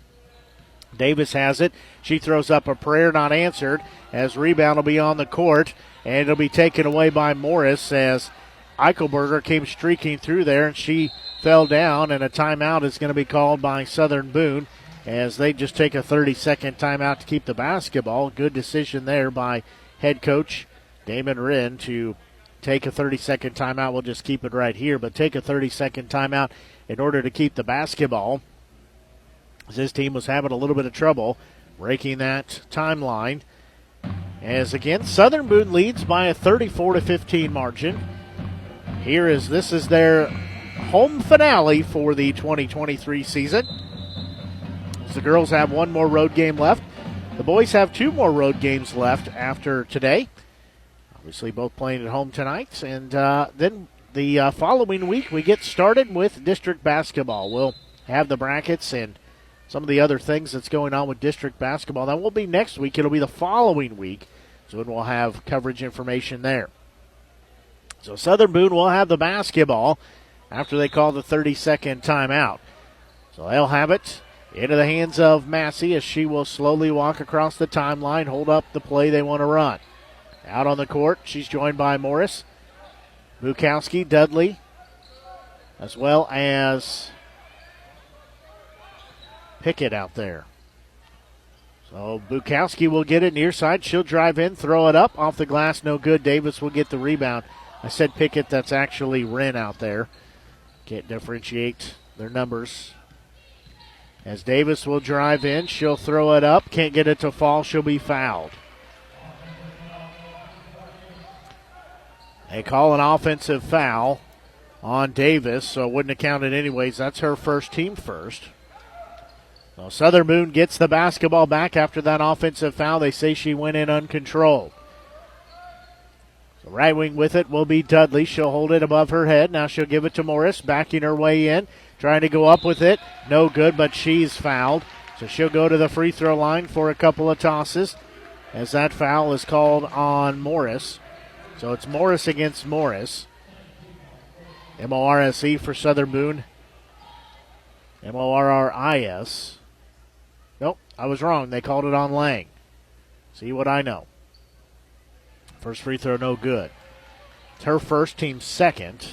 Davis has it. She throws up a prayer, not answered, as rebound will be on the court, and it'll be taken away by Morris as Eichelberger came streaking through there, and she fell down, and a timeout is going to be called by Southern Boone as they just take a 30-second timeout to keep the basketball. Good decision there by head coach Damon Wren to take a 30-second timeout. We'll just keep it right here, but take a 30-second timeout in order to keep the basketball. His team was having a little bit of trouble breaking that timeline. As again, Southern Boone leads by a 34-15 margin. This is their home finale for the 2023 season. As the girls have one more road game left. The boys have two more road games left after today. Obviously both playing at home tonight. And then the following week we get started with district basketball. We'll have the brackets and some of the other things that's going on with district basketball. That won't be next week. It'll be the following week. So we'll have coverage information there. So Southern Boone will have the basketball after they call the 30-second timeout. So they'll have it into the hands of Massey as she will slowly walk across the timeline, hold up the play they want to run. Out on the court, she's joined by Morris, Bukowski, Dudley, as well as Pickett out there. So Bukowski will get it near side. She'll drive in, throw it up. Off the glass, no good. Davis will get the rebound. I said Pickett, that's actually Wren out there. Can't differentiate their numbers. As Davis will drive in, she'll throw it up. Can't get it to fall. She'll be fouled. They call an offensive foul on Davis, so it wouldn't have counted anyways. That's her first, team first. So Southern Boone gets the basketball back after that offensive foul. They say she went in uncontrolled. So right wing with it will be Dudley. She'll hold it above her head. Now she'll give it to Morris, backing her way in, trying to go up with it. No good, but she's fouled. So she'll go to the free throw line for a couple of tosses as that foul is called on Morris. So it's Morris against Morris. M-O-R-S-E for Southern Boone. M-O-R-R-I-S. Nope, I was wrong. They called it on Lang. See what I know. First free throw, no good. It's her first, team second.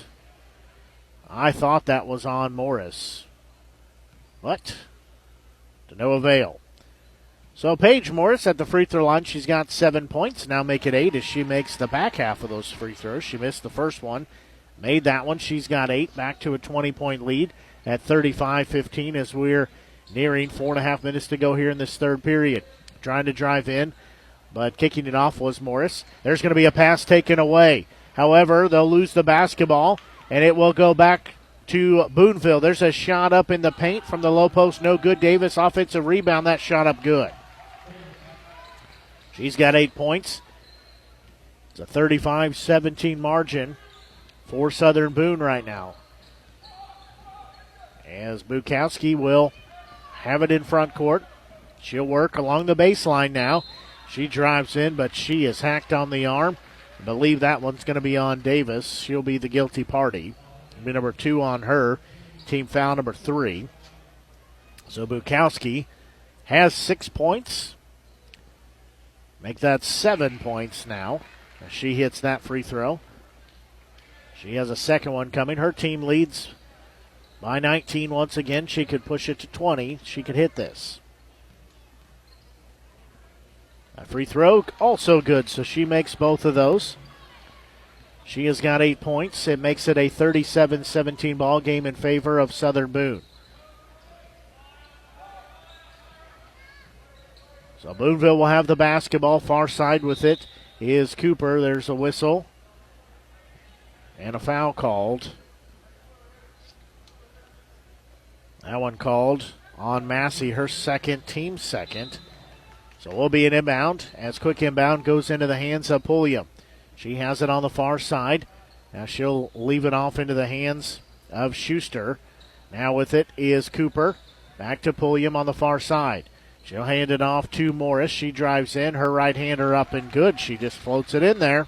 I thought that was on Morris. What? To no avail. So Paige Morris at the free throw line. She's got 7 points. Now make it 8 as she makes the back half of those free throws. She missed the first one. Made that one. She's got 8. Back to a 20-point lead at 35-15 as we're nearing 4.5 minutes to go here in this third period. Trying to drive in, but kicking it off was Morris. There's going to be a pass taken away. However, they'll lose the basketball, and it will go back to Boonville. There's a shot up in the paint from the low post. No good. Davis, offensive rebound. That shot up good. She's got 8 points. It's a 35-17 margin for Southern Boone right now. As Bukowski will have it in front court. She'll work along the baseline now. She drives in, but she is hacked on the arm. I believe that one's going to be on Davis. She'll be the guilty party. It'll be number 2 on her. Team foul number 3. So Bukowski has 6 points. Make that 7 points now. As she hits that free throw. She has a second one coming. Her team leads by 19 once again. She could push it to 20. She could hit this. A free throw also good, so she makes both of those. She has got 8 points. It makes it a 37-17 ball game in favor of Southern Boone. So Boonville will have the basketball. Far side with it is Cooper. There's a whistle and a foul called. That one called on Massey, her second, team second. So we'll be an inbound as quick inbound goes into the hands of Pulliam. She has it on the far side. Now she'll leave it off into the hands of Schuster. Now with it is Cooper. Back to Pulliam on the far side. She'll hand it off to Morris. She drives in. Her right-hander up and good. She just floats it in there.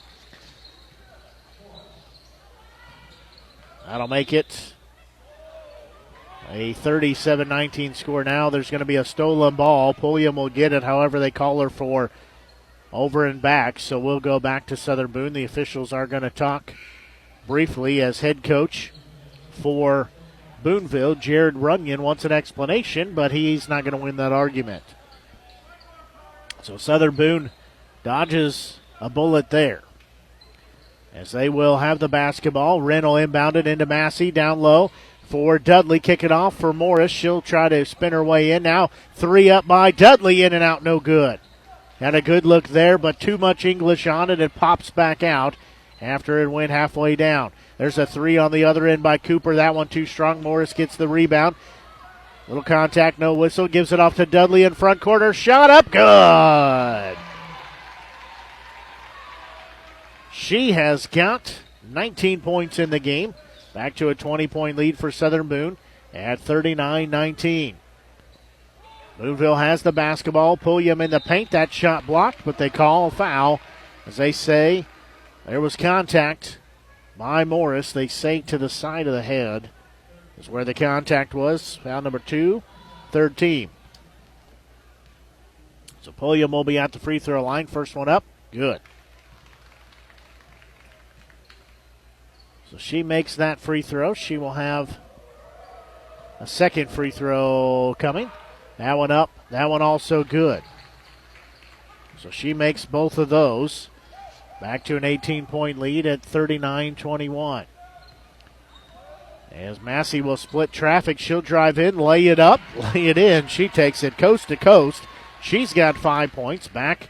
That'll make it a 37-19 score now. There's going to be a stolen ball. Pulliam will get it. However, they call her for over and back. So we'll go back to Southern Boone. The officials are going to talk briefly as head coach for Boonville, Jared Runyon, wants an explanation, but he's not going to win that argument. So Southern Boone dodges a bullet there. As they will have the basketball. Wren will inbound it into Massey down low for Dudley. Kick it off for Morris. She'll try to spin her way in now. 3 up by Dudley, in and out, no good. Had a good look there, but too much English on it. It pops back out after it went halfway down. There's a three on the other end by Cooper. That one too strong. Morris gets the rebound. Little contact, no whistle. Gives it off to Dudley in front corner. Shot up, good. She has got 19 points in the game. Back to a 20-point lead for Southern Boone at 39-19. Boonville has the basketball. Pulliam in the paint. That shot blocked, but they call a foul. As they say, there was contact by Morris. They say to the side of the head is where the contact was. Foul number 2, third team. So Pulliam will be at the free throw line. First one up, good. So she makes that free throw. She will have a second free throw coming. That one up, that one also good. So she makes both of those. Back to an 18-point lead at 39-21. As Massey will split traffic, she'll drive in, lay it up, lay it in. She takes it coast to coast. She's got 5 points, back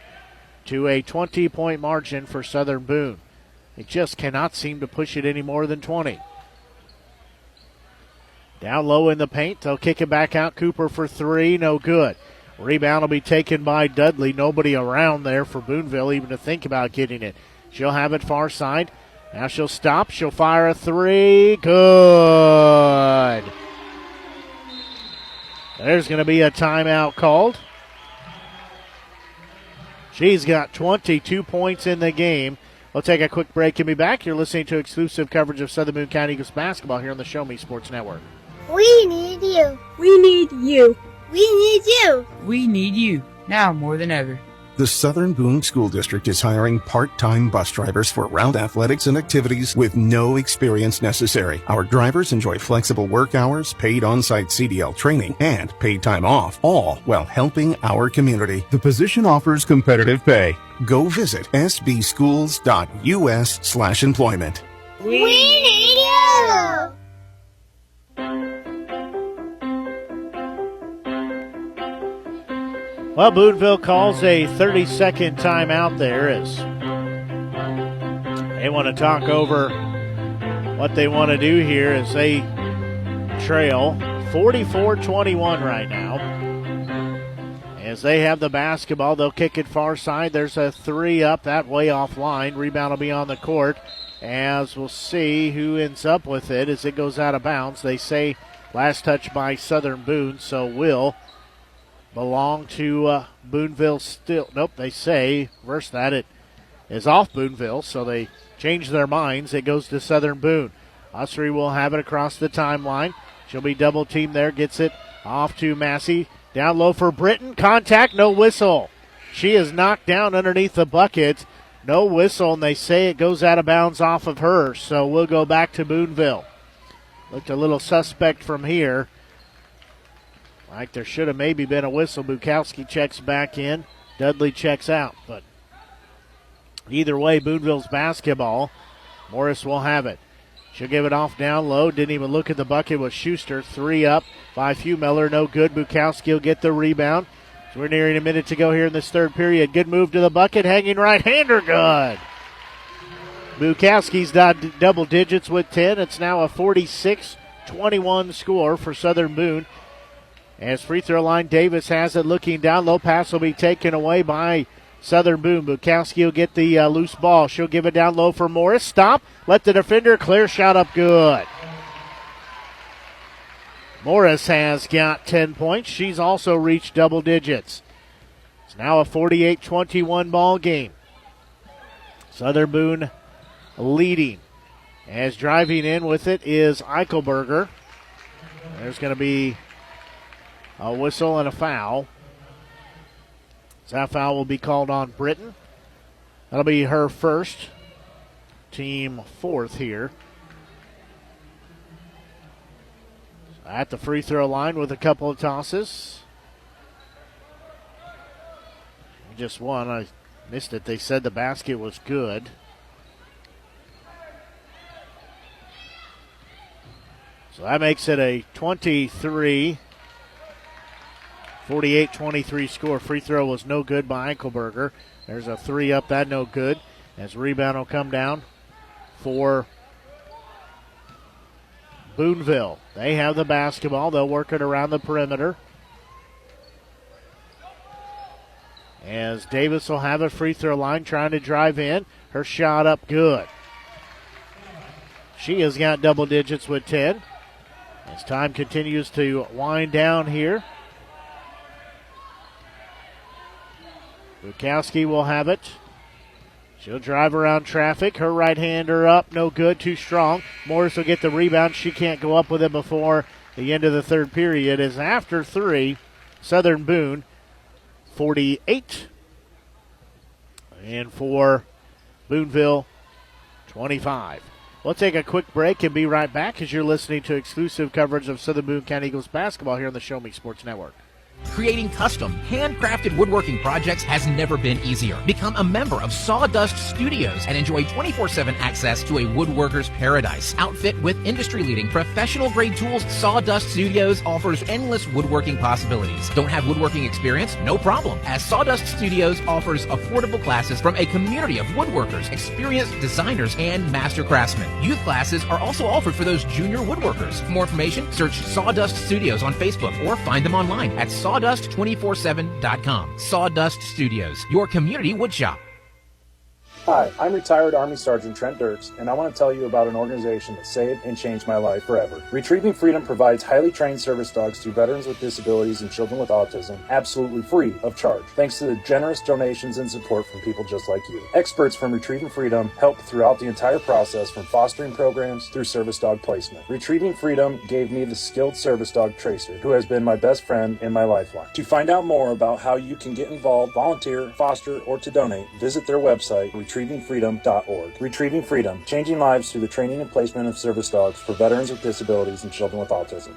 to a 20-point margin for Southern Boone. They just cannot seem to push it any more than 20. Down low in the paint, they'll kick it back out. Cooper for three, no good. Rebound will be taken by Dudley. Nobody around there for Boonville even to think about getting it. She'll have it far side. Now she'll stop. She'll fire a three. Good. There's going to be a timeout called. She's got 22 points in the game. We'll take a quick break and be back. You're listening to exclusive coverage of Southern Boone County Eagles basketball here on the Show Me Sports Network. We need you. We need you. We need you. We need you, now more than ever. The Southern Boone School District is hiring part-time bus drivers for route athletics and activities with no experience necessary. Our drivers enjoy flexible work hours, paid on-site CDL training, and paid time off, all while helping our community. The position offers competitive pay. Go visit sbschools.us/employment. We need you. Well, Boonville calls a 30-second timeout there as they want to talk over what they want to do here as they trail 44-21 right now. As they have the basketball, they'll kick it far side. There's a three up, that way offline. Rebound will be on the court. As we'll see who ends up with it as it goes out of bounds. They say last touch by Southern Boone, so will belong to Boonville still. Nope, they say, reverse that, it is off Boonville, so they change their minds. It goes to Southern Boone. Ussery will have it across the timeline. She'll be double teamed there, gets it off to Massey. Down low for Britton, contact, no whistle. She is knocked down underneath the bucket. No whistle, and they say it goes out of bounds off of her, so we'll go back to Boonville. Looked a little suspect from here. Like there should have maybe been a whistle. Bukowski checks back in. Dudley checks out. But either way, Boonville's basketball. Morris will have it. She'll give it off down low. Didn't even look at the bucket with Schuster. Three up by Miller. No good. Bukowski will get the rebound. So we're nearing a minute to go here in this third period. Good move to the bucket. Hanging right-hander good. Bukowski's double digits with 10. It's now a 46-21 score for Southern Boone. As free throw line, Davis has it looking down low. Pass will be taken away by Southern Boone. Bukowski will get the loose ball. She'll give it down low for Morris. Stop. Let the defender clear. Shot up good. Morris has got 10 points. She's also reached double digits. It's now a 48-21 ball game. Southern Boone leading. As driving in with it is Eichelberger. There's going to be a whistle and a foul. So that foul will be called on Britton. That'll be her first. Team fourth here. At the free throw line with a couple of tosses. Just one. I missed it. They said the basket was good. So that makes it a 23-14 48-23 score. Free throw was no good by Eichelberger. There's a 3 up, that no good. As rebound will come down for Boonville. They have the basketball. They'll work it around the perimeter. As Davis will have a free throw line trying to drive in. Her shot up good. She has got double digits with 10. As time continues to wind down here. Bukowski will have it. She'll drive around traffic. Her right-hander up. No good. Too strong. Morris will get the rebound. She can't go up with it before the end of the third period. As after 3, Southern Boone 48. And for Boonville 25. We'll take a quick break and be right back as you're listening to exclusive coverage of Southern Boone County Eagles basketball here on the Show Me Sports Network. Creating custom, handcrafted woodworking projects has never been easier. Become a member of Sawdust Studios and enjoy 24/7 access to a woodworker's paradise. Outfit with industry-leading professional-grade tools, Sawdust Studios offers endless woodworking possibilities. Don't have woodworking experience? No problem, as Sawdust Studios offers affordable classes from a community of woodworkers, experienced designers, and master craftsmen. Youth classes are also offered for those junior woodworkers. For more information, search Sawdust Studios on Facebook or find them online at sawdust247.com. Sawdust Studios, your community woodshop. Hi, I'm retired Army Sergeant Trent Dirks, and I want to tell you about an organization that saved and changed my life forever. Retrieving Freedom provides highly trained service dogs to veterans with disabilities and children with autism, absolutely free of charge, thanks to the generous donations and support from people just like you. Experts from Retrieving Freedom help throughout the entire process, from fostering programs through service dog placement. Retrieving Freedom gave me the skilled service dog Tracer, who has been my best friend and my lifeline. To find out more about how you can get involved, volunteer, foster, or to donate, visit their website, retrievingfreedom.org. Retrieving Freedom, changing lives through the training and placement of service dogs for veterans with disabilities and children with autism.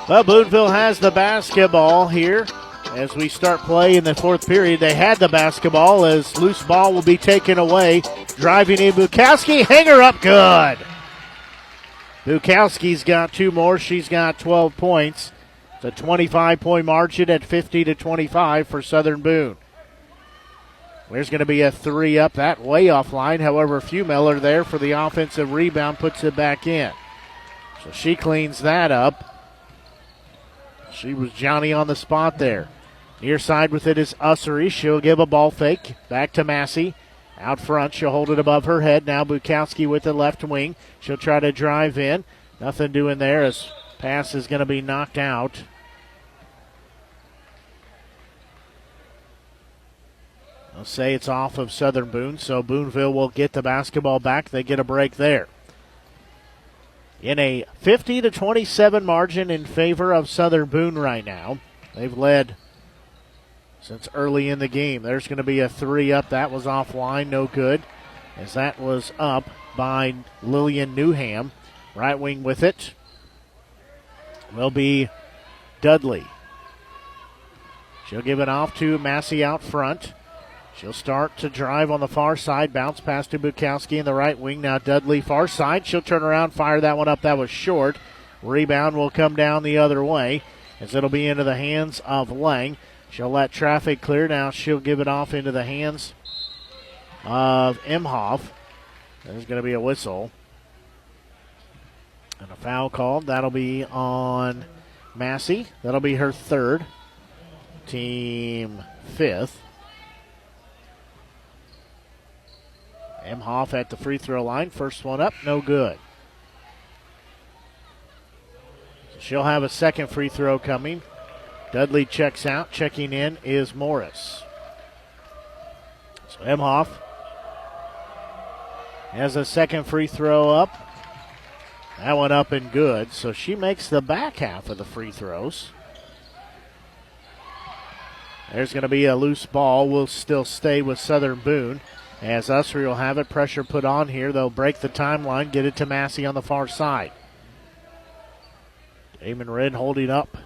Well, Boonville has the basketball here as we start play in the fourth period. They had the basketball as loose ball will be taken away. Driving in Bukowski, hanger up good. Bukowski's got 2 more. She's got 12 points. A 25-point margin at 50-25 for Southern Boone. There's going to be a 3 up, that way offline. However, Fumiller there for the offensive rebound puts it back in. So she cleans that up. She was Johnny on the spot there. Near side with it is Ussery. She'll give a ball fake back to Massey. Out front, she'll hold it above her head. Now Bukowski with the left wing. She'll try to drive in. Nothing doing there as pass is going to be knocked out. I'll say it's off of Southern Boone, so Boonville will get the basketball back. They get a break there. In a 50-27 margin in favor of Southern Boone right now. They've led since early in the game. There's going to be a 3 up. That was offline, no good, as that was up by Lillian Newham. Right wing with it will be Dudley. She'll give it off to Massey out front. She'll start to drive on the far side. Bounce pass to Bukowski in the right wing. Now Dudley far side. She'll turn around, fire that one up. That was short. Rebound will come down the other way as it'll be into the hands of Lang. She'll let traffic clear. Now she'll give it off into the hands of Imhoff. There's going to be a whistle. And a foul called. That'll be on Massey. That'll be her 3rd. Team 5th. Imhoff at the free throw line. First one up, no good. She'll have a second free throw coming. Dudley checks out. Checking in is Morris. So Imhoff has a second free throw up. That one up and good. So she makes the back half of the free throws. There's going to be a loose ball. We'll still stay with Southern Boone. As Ussery will have it, pressure put on here. They'll break the timeline, get it to Massey on the far side. Damon Red holding up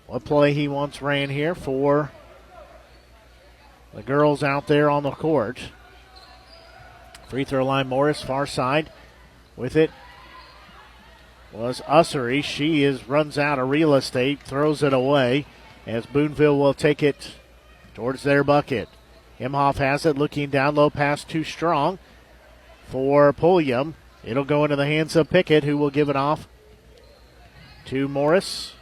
what play he once ran here for the girls out there on the court. Free throw line, Morris, far side with it. was Ussery. She runs out of real estate, throws it away as Boonville will take it towards their bucket. Imhoff has it, looking down low, pass too strong for Pulliam. It'll go into the hands of Pickett, who will give it off to Morris.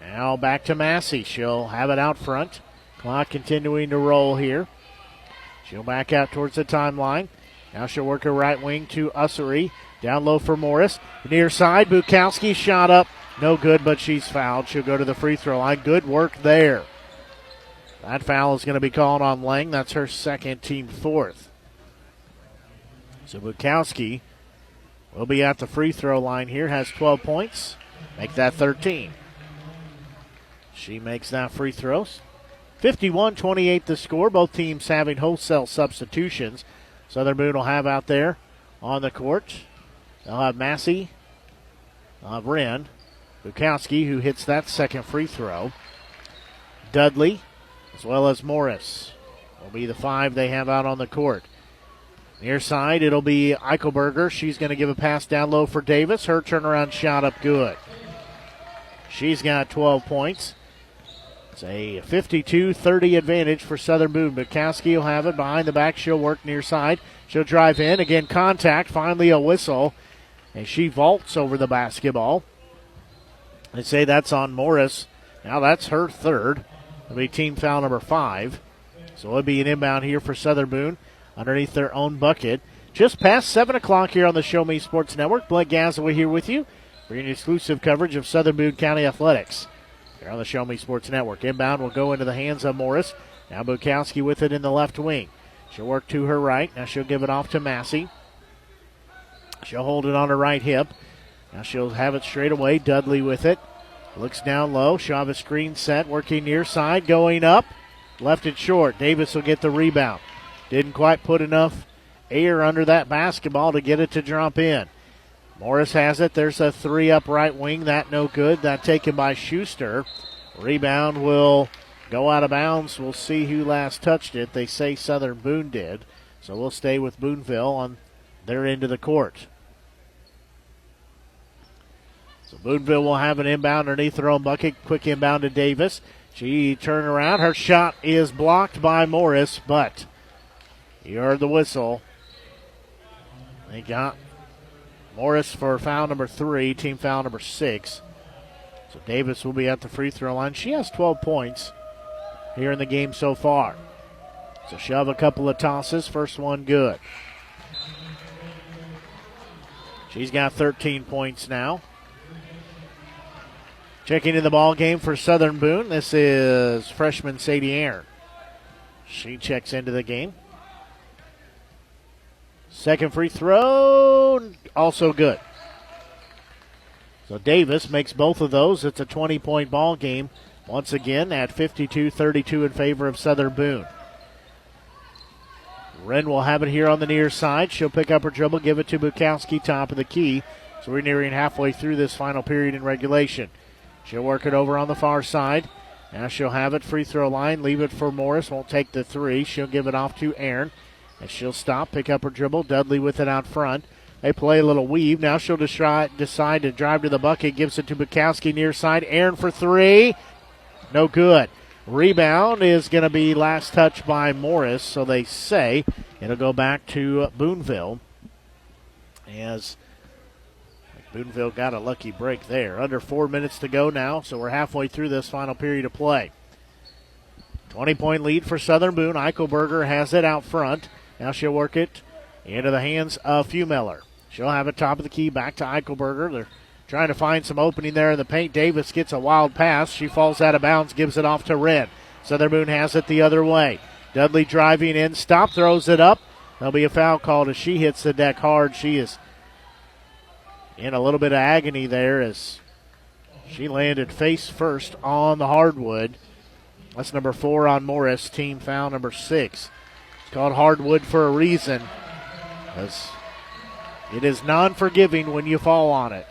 Now back to Massey. She'll have it out front. Clock continuing to roll here. She'll back out towards the timeline. Now she'll work her right wing to Ussery. Down low for Morris. Near side, Bukowski shot up. No good, but she's fouled. She'll go to the free throw line. Good work there. That foul is going to be called on Lang. That's her second, team fourth. So Bukowski will be at the free throw line here. Has 12 points. Make that 13. She makes that free throw. 51-28 the score. Both teams having wholesale substitutions. Southern Boone will have out there on the court. They'll have Massey. They'll have Wren. Bukowski, who hits that second free throw. Dudley, as well as Morris, will be the five they have out on the court. Near side, it'll be Eichelberger. She's going to give a pass down low for Davis. Her turnaround shot up good. She's got 12 points. It's a 52-30 advantage for Southern Boone. Bukowski will have it behind the back. She'll work near side. She'll drive in. Again, contact. Finally a whistle. And she vaults over the basketball. They say that's on Morris. Now that's her third. It'll be team foul number 5. So it'll be an inbound here for Southern Boone underneath their own bucket. Just past 7 o'clock here on the Show Me Sports Network. Blake Gazaway here with you, bringing exclusive coverage of Southern Boone County Athletics here on the Show Me Sports Network. Inbound will go into the hands of Morris. Now Bukowski with it in the left wing. She'll work to her right. Now she'll give it off to Massey. She'll hold it on her right hip. Now she'll have it straight away. Dudley with it. Looks down low. She'll have a screen set. Working near side. Going up. Left it short. Davis will get the rebound. Didn't quite put enough air under that basketball to get it to drop in. Morris has it. There's a three up right wing. That no good. That taken by Schuster. Rebound will go out of bounds. We'll see who last touched it. They say Southern Boone did. So we'll stay with Boonville on their end of the court. So Boonville will have an inbound underneath their own bucket. Quick inbound to Davis. She turned around. Her shot is blocked by Morris, but you heard the whistle. They got Morris for foul number 3, team foul number 6. So Davis will be at the free throw line. She has 12 points here in the game so far. So she'll have a couple of tosses. First one good. She's got 13 points now. Checking in the ball game for Southern Boone, this is freshman Sadie Aaron. She checks into the game. Second free throw, also good. So Davis makes both of those. It's a 20-point ball game once again at 52-32 in favor of Southern Boone. Wren will have it here on the near side. She'll pick up her dribble, give it to Bukowski, top of the key. So we're nearing halfway through this final period in regulation. She'll work it over on the far side. Now she'll have it free throw line, leave it for Morris, won't take the three. She'll give it off to Aaron. And she'll stop, pick up her dribble. Dudley with it out front. They play a little weave. Now she'll decide to drive to the bucket. Gives it to Bukowski near side. Aaron for three. No good. Rebound is going to be last touch by Morris. So they say it'll go back to Boonville. As Boonville got a lucky break there. Under 4 minutes to go now. So we're halfway through this final period of play. 20-point lead for Southern Boone. Eichelberger has it out front. Now she'll work it into the hands of Fumiller. She'll have it top of the key back to Eichelberger. They're trying to find some opening there in the paint. Davis gets a wild pass. She falls out of bounds, gives it off to Wren. Southern Boone has it the other way. Dudley driving in, stop, throws it up. There'll be a foul called as she hits the deck hard. She is in a little bit of agony there as she landed face first on the hardwood. That's number 4 on Morris, team foul number 6. It's called hardwood for a reason, as it is non-forgiving when you fall on it.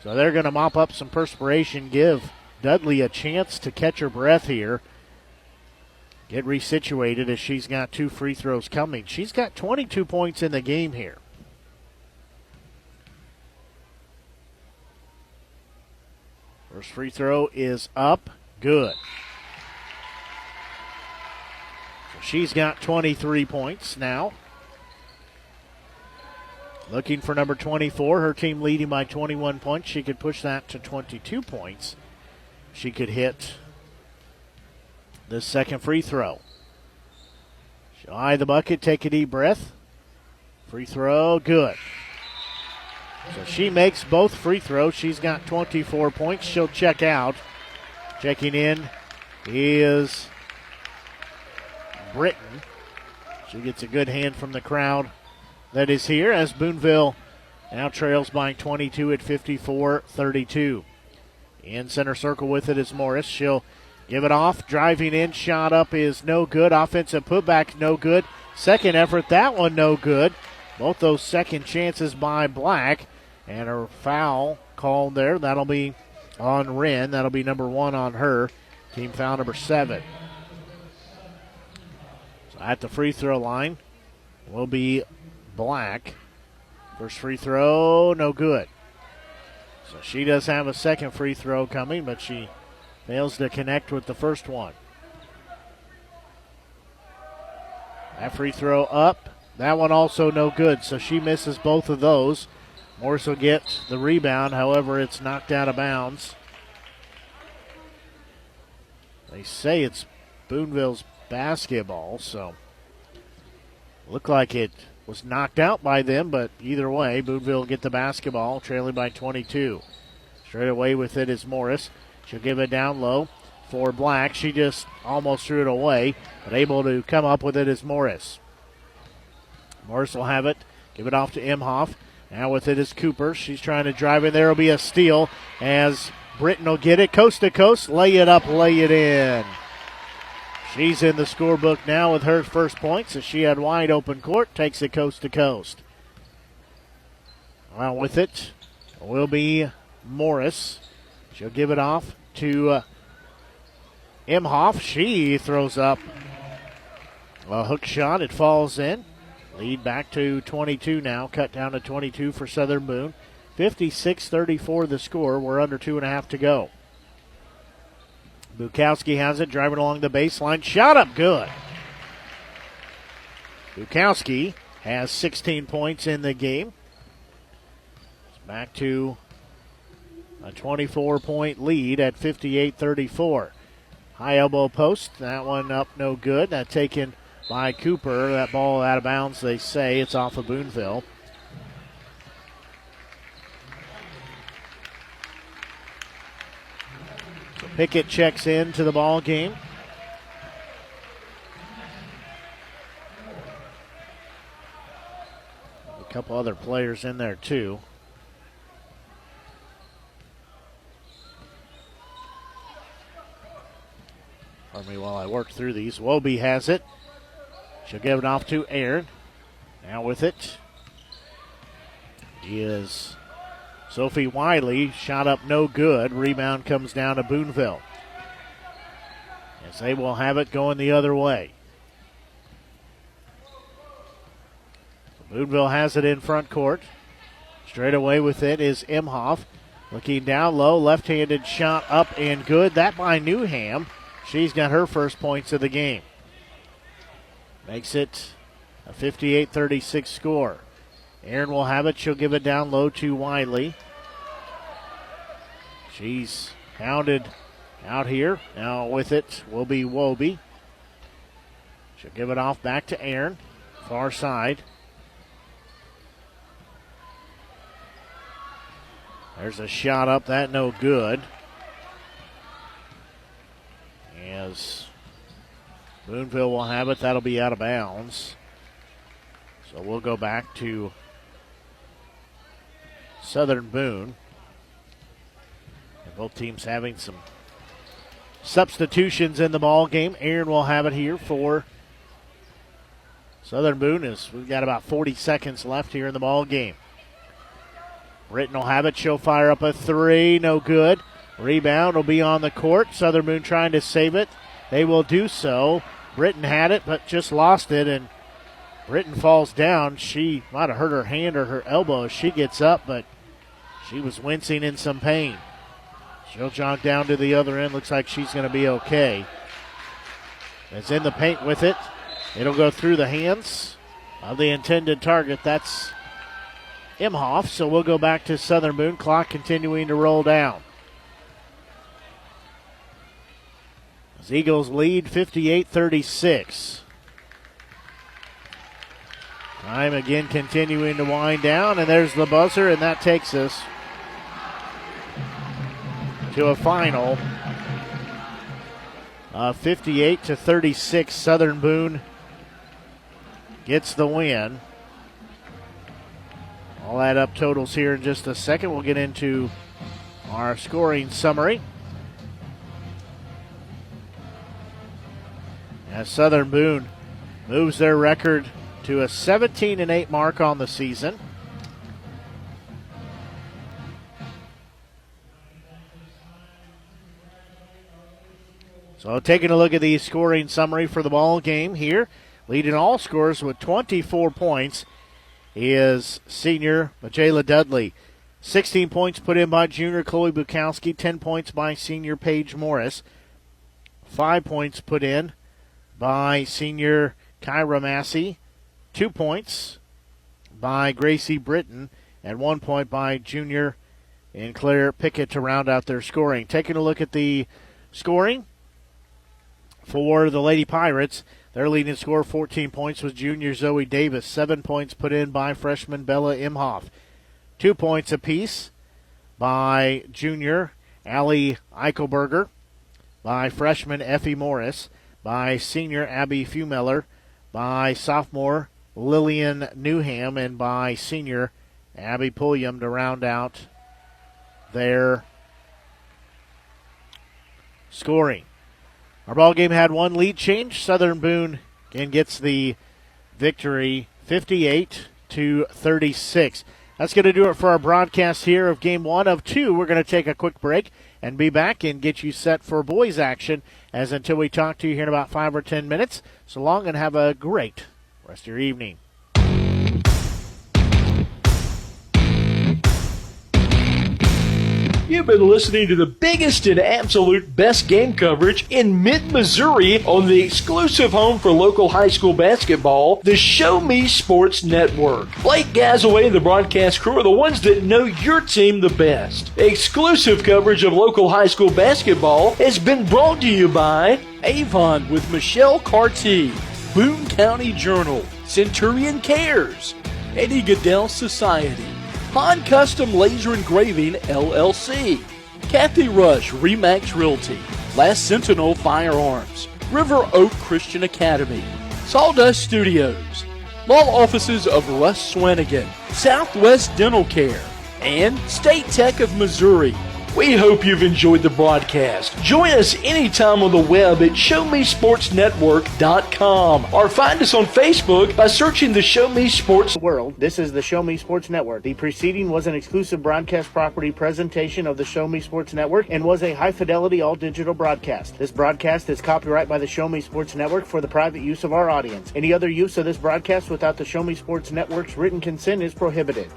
So they're going to mop up some perspiration, give Dudley a chance to catch her breath here, get resituated as she's got 2 free throws coming. She's got 22 points in the game here. First free throw is up. Good. So she's got 23 points now. Looking for number 24. Her team leading by 21 points. She could push that to 22 points. She could hit the second free throw. She'll eye the bucket, take a deep breath. Free throw, good. So she makes both free throws. She's got 24 points. She'll check out. Checking in is Britton. She gets a good hand from the crowd that is here as Boonville now trails by 22 at 54-32. In center circle with it is Morris. She'll give it off. Driving in, shot up is no good. Offensive putback, no good. Second effort, that one no good. Both those second chances by Black. And her foul called there. That'll be on Wren. That'll be number 1 on her. Team foul number 7. So at the free throw line will be Black. First free throw, no good. So she does have a second free throw coming, but she fails to connect with the first one. That free throw up. That one also no good, so she misses both of those. Morris will get the rebound, however, it's knocked out of bounds. They say it's Boonville's basketball, so looked like it was knocked out by them, but either way, Boonville will get the basketball, trailing by 22. Straight away with it is Morris. She'll give it down low for Black. She just almost threw it away, but able to come up with it is Morris. Morris will have it, give it off to Imhoff. Now with it is Cooper. She's trying to drive in. There will be a steal as Britton will get it coast to coast. Lay it up, lay it in. She's in the scorebook now with her first points as she had wide open court. Takes it coast to coast. Well, with it will be Morris. She'll give it off to Imhoff. She throws up a hook shot. It falls in. Lead back to 22 now. Cut down to 22 for Southern Boone. 56-34 the score. We're under 2.5 to go. Bukowski has it, driving along the baseline. Shot up good. Bukowski has 16 points in the game. It's back to a 24-point lead at 58-34. High elbow post. That one up no good. That taken by Cooper. That ball out of bounds, they say. It's off of Boonville. So Pickett checks in to the ball game. A couple other players in there too. Pardon me while I work through these. Wobie has it. She'll give it off to Aaron. Now with it is Sophie Wiley. Shot up no good. Rebound comes down to Boonville, as they will have it going the other way. So Boonville has it in front court. Straight away with it is Imhoff. Looking down low. Left-handed shot up and good. That by Newham. She's got her first points of the game. Makes it a 58-36 score. Aaron will have it. She'll give it down low to Wiley. She's hounded out here. Now with it will be Wobie. She'll give it off back to Aaron. Far side. There's a shot up. That no good. As Boonville will have it. That'll be out of bounds. So we'll go back to Southern Boone. And both teams having some substitutions in the ball game. Aaron will have it here for Southern Boone. We've got about 40 seconds left here in the ball game. Britton will have it. She'll fire up a three. No good. Rebound will be on the court. Southern Boone trying to save it. They will do so. Britton had it, but just lost it, and Britton falls down. She might have hurt her hand or her elbow as she gets up, but she was wincing in some pain. She'll jog down to the other end. Looks like she's going to be okay. It's in the paint with it. It'll go through the hands of the intended target. That's Imhoff. So we'll go back to Southern Boone. Clock continuing to roll down. As Eagles lead 58-36. Time again continuing to wind down, and there's the buzzer, and that takes us to a final of 58-36. Southern Boone gets the win. I'll add up totals here in just a second. We'll get into our scoring summary. As Southern Boone moves their record to a 17-8 mark on the season. So taking a look at the scoring summary for the ball game here. Leading all scorers with 24 points is senior Majayla Dudley. 16 points put in by junior Chloe Bukowski. 10 points by senior Paige Morris. 5 points put in by senior Kyra Massey. 2 points by Gracie Britton. And 1 point by junior and Claire Pickett to round out their scoring. Taking a look at the scoring for the Lady Pirates. Their leading scorer, 14 points, was junior Zoe Davis. 7 points put in by freshman Bella Imhoff. 2 points apiece by junior Allie Eichelberger, by freshman Effie Morris, by senior Abby Feumeller, by sophomore Lillian Newham, and by senior Abby Pulliam to round out their scoring. Our ball game had one lead change. Southern Boone again gets the victory 58-36. That's going to do it for our broadcast here of game 1 of 2. We're going to take a quick break and be back and get you set for boys action as until we talk to you here in about 5 or 10 minutes. So long and have a great rest of your evening. You've been listening to the biggest and absolute best game coverage in mid-Missouri on the exclusive home for local high school basketball, the Show Me Sports Network. Blake Gazaway and the broadcast crew are the ones that know your team the best. Exclusive coverage of local high school basketball has been brought to you by Avon with Michelle Carty, Boone County Journal, Centurion Cares, Eddie Goodell Society, Han Custom Laser Engraving, LLC, Kathy Rush Remax Realty, Last Sentinel Firearms, River Oak Christian Academy, Sawdust Studios, Law Offices of Russ Swanigan, Southwest Dental Care, and State Tech of Missouri. We hope you've enjoyed the broadcast. Join us anytime on the web at ShowMeSportsNetwork.com or find us on Facebook by searching the Show Me Sports World. This is the Show Me Sports Network. The preceding was an exclusive broadcast property presentation of the Show Me Sports Network and was a high-fidelity all-digital broadcast. This broadcast is copyright by the Show Me Sports Network for the private use of our audience. Any other use of this broadcast without the Show Me Sports Network's written consent is prohibited.